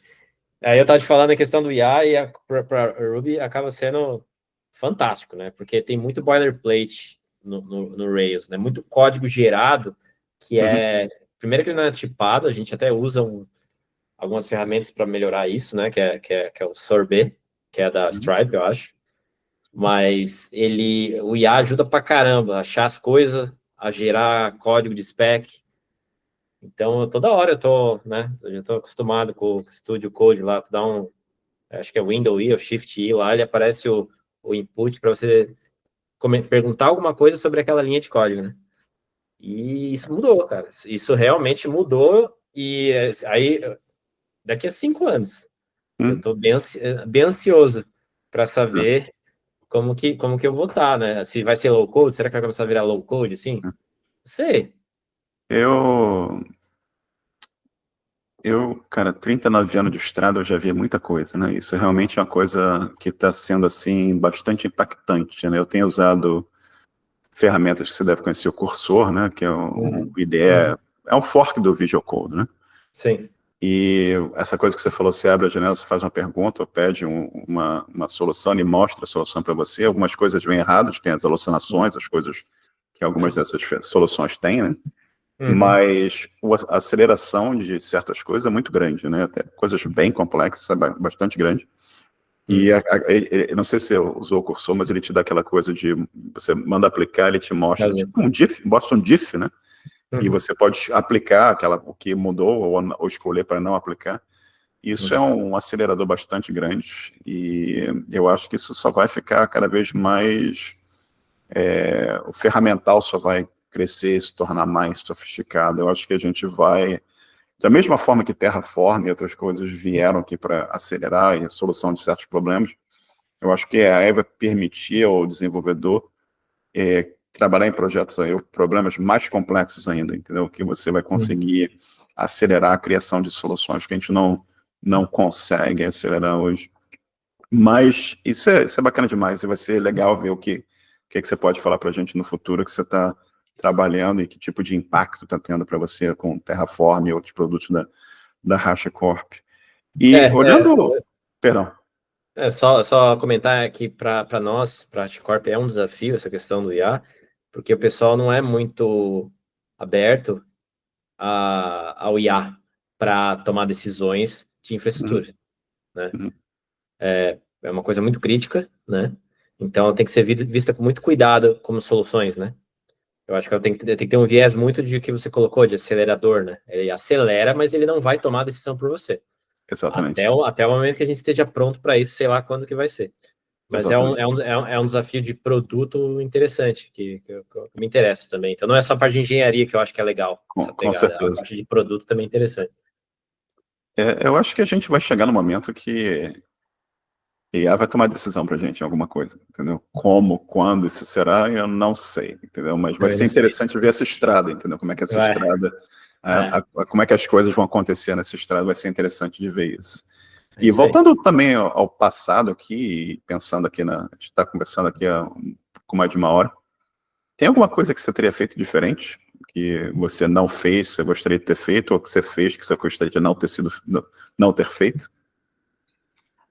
Aí eu estava te falando a questão do IA e para Ruby acaba sendo fantástico, né? Porque tem muito boilerplate no Rails, né? Muito código gerado que primeiro que ele não é tipado, a gente até usa algumas ferramentas para melhorar isso, né? Que é o Sorbet, que é da Stripe, eu acho. Mas o IA ajuda pra caramba a achar as coisas, a gerar código de spec. Então, toda hora eu já tô acostumado com o Studio Code lá, acho que é Windows E ou Shift I lá, ele aparece o input para você perguntar alguma coisa sobre aquela linha de código, né? E isso mudou, cara. Isso realmente mudou. E aí, daqui a 5 anos, eu estou bem ansioso para saber como que eu vou estar, né? Se vai ser low code, será que vai começar a virar low code, assim? Sei. Eu Cara, 39 anos de estrada, eu já vi muita coisa, né? Isso realmente é uma coisa que está sendo, assim, bastante impactante, né? Eu tenho usado ferramentas que você deve conhecer, o Cursor, né? Que é um IDE, é um fork do Visual Code, né? Sim. E essa coisa que você falou, você abre a janela, você faz uma pergunta, ou pede uma solução, e mostra a solução para você. Algumas coisas vêm erradas, tem as alucinações, as coisas que algumas dessas soluções têm, né? Mas a aceleração de certas coisas é muito grande, né? Até coisas bem complexas, é bastante grande. E eu não sei se você usou o cursor, mas ele te dá aquela coisa de você manda aplicar, ele te mostra, tipo um diff, mostra um diff, né? E você pode aplicar o que mudou ou escolher para não aplicar. Isso é um acelerador bastante grande e eu acho que isso só vai ficar cada vez mais... o ferramental só vai crescer, se tornar mais sofisticado. Eu acho que a gente vai... Da mesma forma que Terraform e outras coisas vieram aqui para acelerar a solução de certos problemas, eu acho que a AI vai permitir ao desenvolvedor trabalhar em projetos aí, problemas mais complexos ainda, entendeu? Que você vai conseguir acelerar a criação de soluções que a gente não consegue acelerar hoje. Mas isso é bacana demais, e vai ser legal ver o que você pode falar para a gente no futuro, que você está trabalhando e que tipo de impacto está tendo para você com Terraform e outros produtos da HashiCorp. E olhando... Perdão. Só comentar que para nós, para a HashiCorp, é um desafio essa questão do IA, porque o pessoal não é muito aberto ao IA para tomar decisões de infraestrutura, né? É uma coisa muito crítica, né? Então tem que ser vista com muito cuidado como soluções, né? Eu acho que tem que ter um viés muito de que você colocou, de acelerador, né? Ele acelera, mas ele não vai tomar a decisão por você. Exatamente. Até o momento que a gente esteja pronto para isso, sei lá quando que vai ser. Mas é um desafio de produto interessante, que me interessa também. Então não é só a parte de engenharia que eu acho que é legal, essa Com pegada, certeza. a parte de produto também é interessante. Eu acho que a gente vai chegar no momento que IA vai tomar decisão pra gente em alguma coisa, entendeu? Como, quando isso será, eu não sei, entendeu? Mas vai ser interessante ver essa estrada, entendeu? Como é que essa estrada, como é que as coisas vão acontecer nessa estrada, vai ser interessante de ver isso. E voltando também ao passado aqui, pensando aqui a gente está conversando aqui há com mais de uma hora, tem alguma coisa que você teria feito diferente, que você não fez, você gostaria de ter feito, ou que você fez, que você gostaria de não ter feito?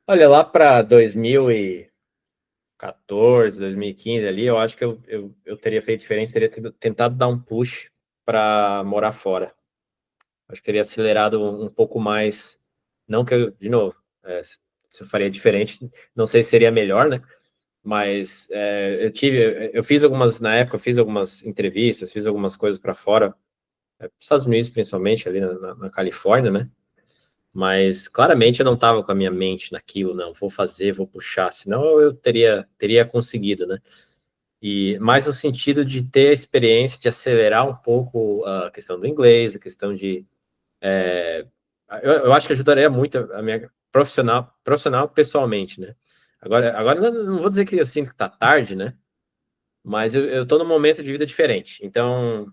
Olha, lá para 2014, 2015 ali, eu acho que eu teria feito diferente, teria tentado dar um push para morar fora. Acho que teria acelerado um pouco mais, não que eu, de novo, se eu faria diferente, não sei se seria melhor, né? Mas eu fiz na época, eu fiz algumas entrevistas, fiz algumas coisas para fora, Estados Unidos principalmente, ali na Califórnia, né? Mas claramente eu não estava com a minha mente naquilo, não, vou fazer, vou puxar, senão eu teria conseguido, né? E mais no sentido de ter a experiência de acelerar um pouco a questão do inglês, a questão de... eu acho que ajudaria muito a minha profissional pessoalmente, né? Agora não vou dizer que eu sinto que tá tarde, né? Mas eu tô num momento de vida diferente. Então,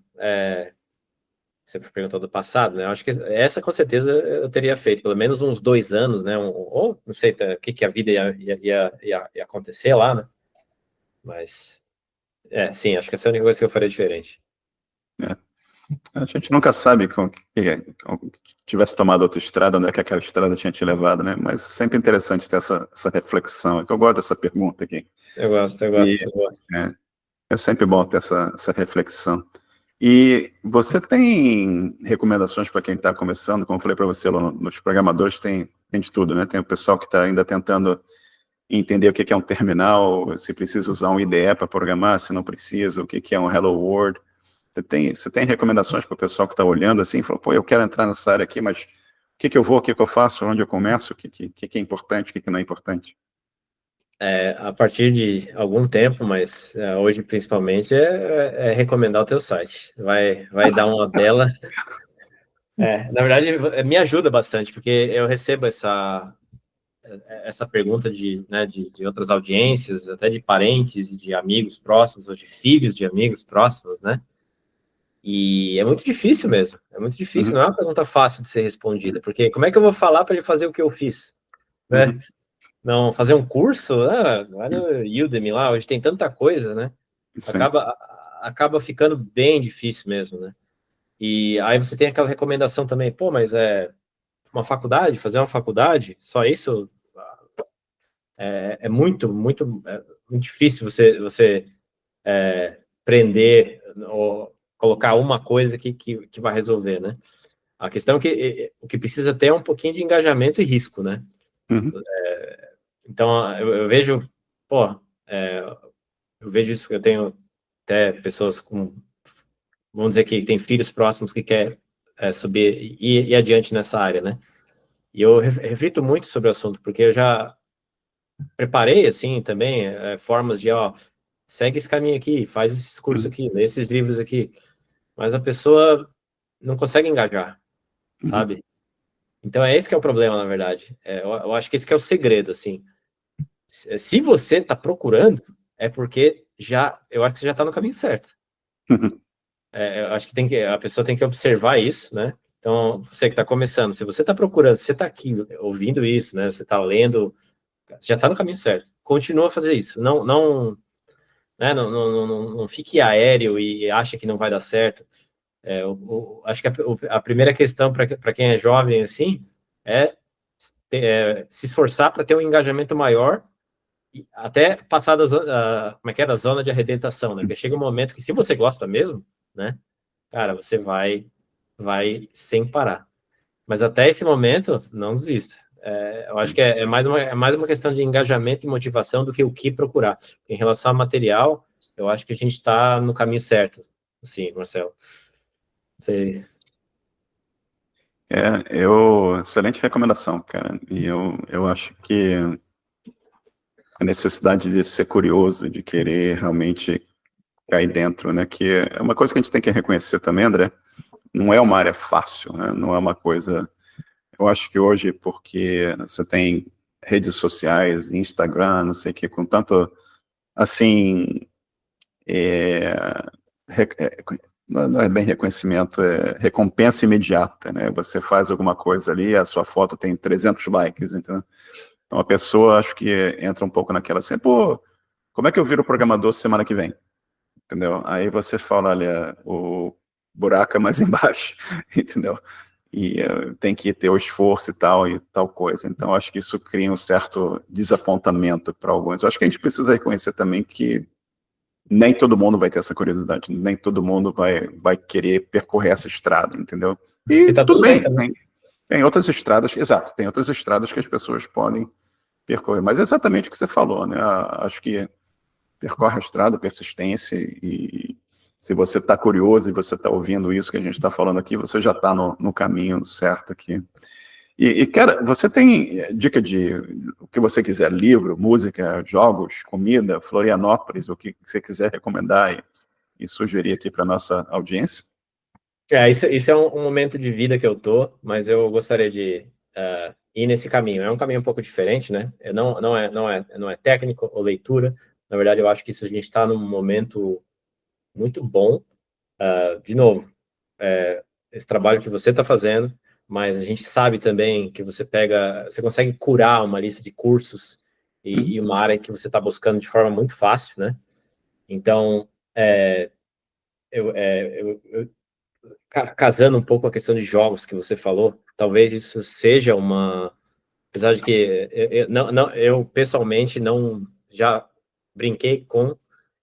você perguntou do passado, né? Eu acho que essa com certeza eu teria feito, pelo menos uns 2 anos, né? Ou não sei o que a vida ia acontecer lá, né? Mas, sim, acho que essa é a única coisa que eu faria diferente. A gente nunca sabe como que tivesse tomado outra estrada, onde é que aquela estrada tinha te levado, né? Mas é sempre interessante ter essa reflexão. Eu gosto dessa pergunta aqui. Eu gosto. É sempre bom ter essa reflexão. E você tem recomendações para quem está começando? Como eu falei para você, nos programadores tem de tudo, né? Tem o pessoal que está ainda tentando entender o que é um terminal, se precisa usar um IDE para programar, se não precisa, o que é um Hello World. Você tem recomendações para o pessoal que está olhando assim, falou, pô, eu quero entrar nessa área aqui, mas o que eu vou, o que eu faço, onde eu começo, o que é importante, o que não é importante? A partir de algum tempo, mas hoje principalmente é recomendar o teu site. Vai dar uma bela... na verdade, me ajuda bastante, porque eu recebo essa pergunta de outras audiências, até de parentes e de amigos próximos, ou de filhos de amigos próximos, né? E é muito difícil mesmo, é muito difícil, não é uma pergunta fácil de ser respondida, porque como é que eu vou falar para ele fazer o que eu fiz, né? Não, fazer um curso, vai no Udemy lá, hoje tem tanta coisa, né? Sim. Acaba ficando bem difícil mesmo, né? E aí você tem aquela recomendação também, pô, mas uma faculdade, fazer uma faculdade, só isso é muito, muito, muito difícil você prender ou colocar uma coisa que vai resolver, né? A questão é que o que precisa ter é um pouquinho de engajamento e risco, né? Então, eu vejo, pô, eu vejo isso porque eu tenho até pessoas vamos dizer que tem filhos próximos que quer subir e ir adiante nessa área, né? E eu reflito muito sobre o assunto, porque eu já preparei, assim, também, formas de, segue esse caminho aqui, faz esses cursos aqui, lê esses livros aqui, mas a pessoa não consegue engajar, sabe? Então é esse que é o problema, na verdade. Eu acho que esse que é o segredo, assim. Se você está procurando, é porque eu acho que você já está no caminho certo. Eu acho que a pessoa tem que observar isso, né? Então, você que está começando, se você está procurando, se você está aqui ouvindo isso, né? Você está lendo, você já está no caminho certo. Continua a fazer isso. Né, não fique aéreo e acha que não vai dar certo. Acho que a primeira questão para quem é jovem, assim, é se esforçar para ter um engajamento maior até passar como é que é, da zona de arrebentação, né? Porque chega um momento que, se você gosta mesmo, né, cara, você vai sem parar. Mas até esse momento, não desista. Eu acho que é mais uma questão de engajamento e motivação do que o que procurar. Em relação ao material, eu acho que a gente está no caminho certo. Sim, Marcelo. Sei. Excelente recomendação, cara. E eu acho que a necessidade de ser curioso, de querer realmente cair dentro, né? Que é uma coisa que a gente tem que reconhecer também, André. Não é uma área fácil, né? Não é uma coisa. Eu acho que hoje, porque você tem redes sociais, Instagram, não sei o que, com tanto, assim, não é bem reconhecimento, é recompensa imediata, né? Você faz alguma coisa ali, a sua foto tem 300 likes, então a pessoa, acho que entra um pouco naquela assim, pô, como é que eu viro programador semana que vem? Entendeu? Aí você fala, olha, o buraco é mais embaixo, entendeu? E tem que ter o esforço e tal coisa. Então, acho que isso cria um certo desapontamento para alguns. Eu acho que a gente precisa reconhecer também que nem todo mundo vai ter essa curiosidade, nem todo mundo vai querer percorrer essa estrada, entendeu? E Que tá tudo tudo bem bem, também. tem outras estradas, exato, tem outras estradas que as pessoas podem percorrer, mas é exatamente o que você falou, né? Acho que percorre a estrada, persistência, e se você está curioso e você está ouvindo isso que a gente está falando aqui, você já está no caminho certo aqui. Cara, você tem dica de o que você quiser, livro, música, jogos, comida, Florianópolis, o que você quiser recomendar e sugerir aqui para nossa audiência? Isso é um momento de vida que eu tô, mas eu gostaria de ir nesse caminho. É um caminho um pouco diferente, né? Não é técnico ou leitura. Na verdade, eu acho que isso a gente está num momento muito bom. De novo, esse trabalho que você está fazendo, mas a gente sabe também que você consegue curar uma lista de cursos e uma área que você está buscando de forma muito fácil, né? Então, casando um pouco a questão de jogos que você falou, talvez isso seja apesar de que eu pessoalmente não já brinquei com,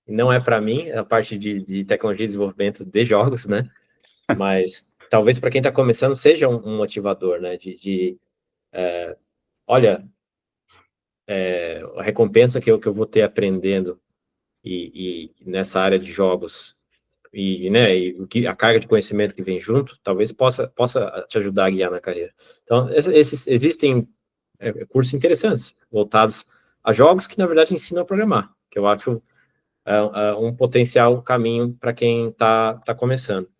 não é para mim a parte de tecnologia e desenvolvimento de jogos, né? Mas talvez para quem está começando seja um motivador, né? Olha, a recompensa que eu vou ter aprendendo e nessa área de jogos né, a carga de conhecimento que vem junto, talvez possa te ajudar a guiar na carreira. Então, existem cursos interessantes voltados a jogos que, na verdade, ensinam a programar, que eu acho um potencial caminho para quem está começando.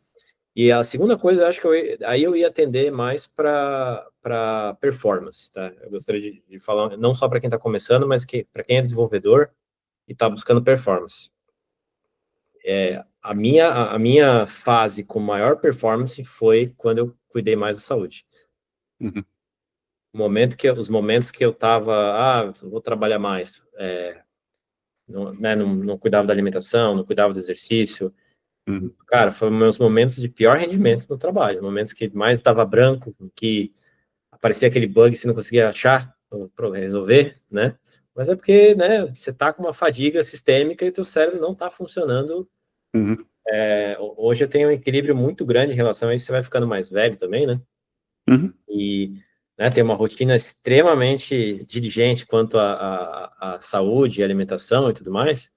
E a segunda coisa, eu acho que aí eu ia atender mais para performance, tá? Eu gostaria de falar não só para quem está começando, mas para quem é desenvolvedor e está buscando performance. a minha fase com maior performance foi quando eu cuidei mais da saúde. Uhum. Os momentos que eu estava, vou trabalhar mais, não cuidava da alimentação, não cuidava do exercício, cara, foram meus momentos de pior rendimento no trabalho, momentos que mais estava branco, que aparecia aquele bug, você não conseguia achar para resolver, né? Mas é porque, né, você está com uma fadiga sistêmica e o teu cérebro não está funcionando. Hoje eu tenho um equilíbrio muito grande em relação a isso, você vai ficando mais velho também, né? E, né, tem uma rotina extremamente diligente quanto à saúde, alimentação e tudo mais,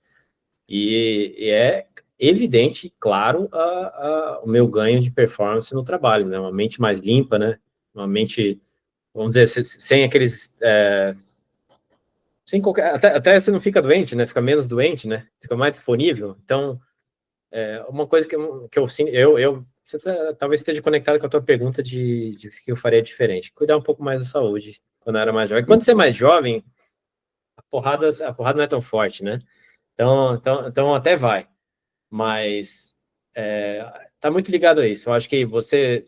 e é evidente, claro, o meu ganho de performance no trabalho, né? Uma mente mais limpa, né? Uma mente, vamos dizer, sem aqueles... sem qualquer, até você não fica doente, né? Fica menos doente, né? Fica mais disponível. Então, uma coisa que eu sinto, você talvez esteja conectado com a tua pergunta de que eu faria diferente. Cuidar um pouco mais da saúde quando eu era mais jovem. Quando você é mais jovem, a porrada não é tão forte, né? Então até vai. Mas tá muito ligado a isso. Eu acho que se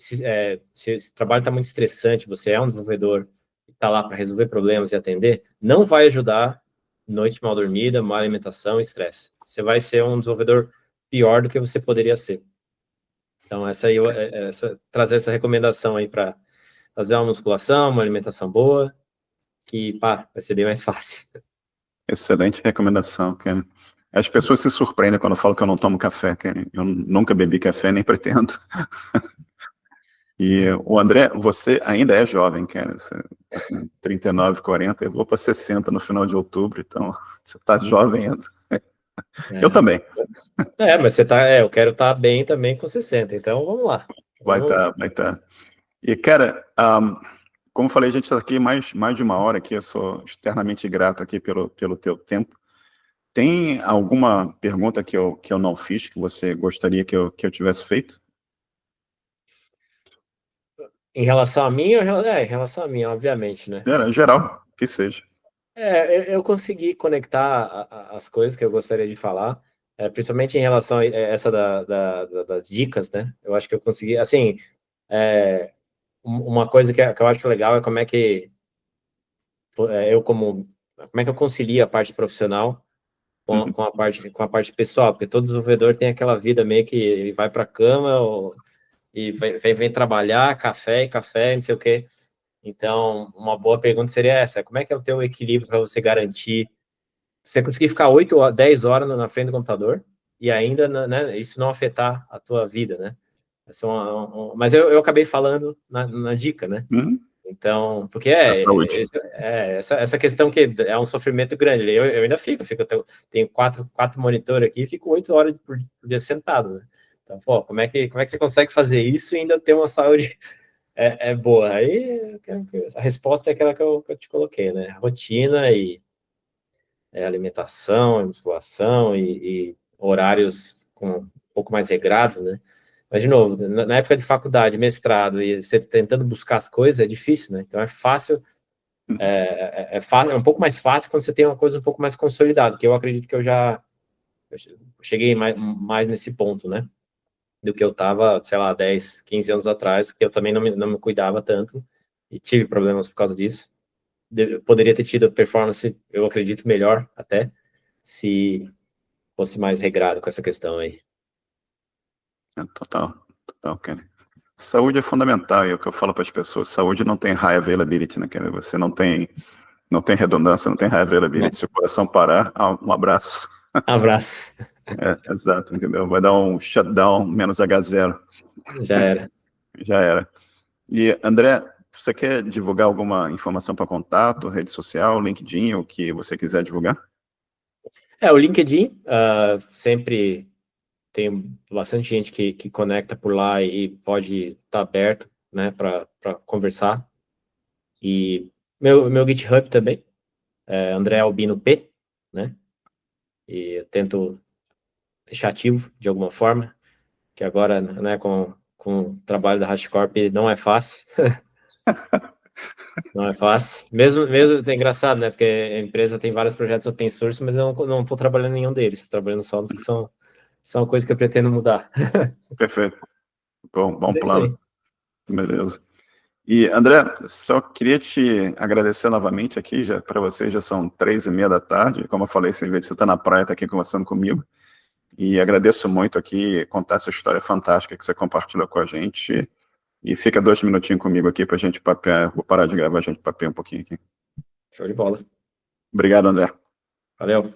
esse trabalho está muito estressante, você é um desenvolvedor e está lá para resolver problemas e atender, não vai ajudar noite mal dormida, má alimentação, estresse. Você vai ser um desenvolvedor pior do que você poderia ser. Então, trazer essa recomendação aí para fazer uma musculação, uma alimentação boa, que, vai ser bem mais fácil. Excelente recomendação, cara. As pessoas se surpreendem quando eu falo que eu não tomo café, cara. Eu nunca bebi café, nem pretendo. E o André, você ainda é jovem, cara. Você tá com 39, 40, eu vou para 60 no final de outubro, então você tá jovem ainda. Eu também. Mas você eu quero estar bem também com 60, então vamos lá. Vai estar. E, cara, como falei, a gente está aqui mais de uma hora aqui, eu sou externamente grato aqui pelo teu tempo. Tem alguma pergunta que eu não fiz, que você gostaria que eu tivesse feito? Em relação a mim, em relação a mim, obviamente, né? Em geral, que seja. Eu consegui conectar as coisas que eu gostaria de falar, principalmente em relação a essa das dicas, né? Eu acho que eu consegui, assim, uma coisa que eu acho legal é como é que como é que eu concilio a parte profissional com a parte pessoal, porque todo desenvolvedor tem aquela vida meio que ele vai para a cama e vem trabalhar, café, não sei o quê. Então, uma boa pergunta seria essa: como é que é o teu equilíbrio para você garantir você conseguir ficar 8 ou 10 horas na frente do computador e ainda, né, isso não afetar a tua vida, né? Mas eu acabei falando na dica, né? Então, porque essa questão que é um sofrimento grande. Eu ainda tenho quatro monitores aqui e fico 8 horas por dia sentado, né? Então, pô, como é que você consegue fazer isso e ainda ter uma saúde boa? Aí a resposta é aquela que eu te coloquei, né? Rotina e alimentação, musculação e horários um pouco mais regrados, né? Mas, de novo, na época de faculdade, mestrado, e você tentando buscar as coisas, é difícil, né? Então, é fácil, é um pouco mais fácil quando você tem uma coisa um pouco mais consolidada, que eu acredito que eu cheguei mais nesse ponto, né? Do que eu estava, sei lá, 10, 15 anos atrás, que eu também não me cuidava tanto e tive problemas por causa disso. Poderia ter tido performance, eu acredito, melhor até, se fosse mais regrado com essa questão aí. Total, cara. Saúde é fundamental, e é o que eu falo para as pessoas, saúde não tem high availability, né, cara? Você não tem redundância, não tem high availability. Se o coração parar, um abraço. Abraço. Exato, entendeu? Vai dar um shutdown menos H0. Já era. Já era. E, André, você quer divulgar alguma informação para contato, rede social, LinkedIn, o que você quiser divulgar? O LinkedIn, sempre tem bastante gente que conecta por lá e pode estar aberto, né, para conversar. E meu GitHub também, André Albino P, né? E eu tento deixar ativo de alguma forma, que agora, né, com o trabalho da HashiCorp não é fácil. Não é fácil. Mesmo é engraçado, né? Porque a empresa tem vários projetos open source, mas eu não estou trabalhando em nenhum deles. Estou trabalhando só nos que são Isso é uma coisa que eu pretendo mudar. Perfeito. Bom Mas é isso aí. plano. Beleza. E, André, só queria te agradecer novamente aqui, já para você já são 3h30 da tarde, como eu falei, você, em vez de você estar na praia, está aqui conversando comigo, e agradeço muito aqui, contar essa história fantástica que você compartilhou com a gente, e fica 2 minutinhos comigo aqui para a gente papear, vou parar de gravar, a gente papear um pouquinho aqui. Show de bola. Obrigado, André. Valeu.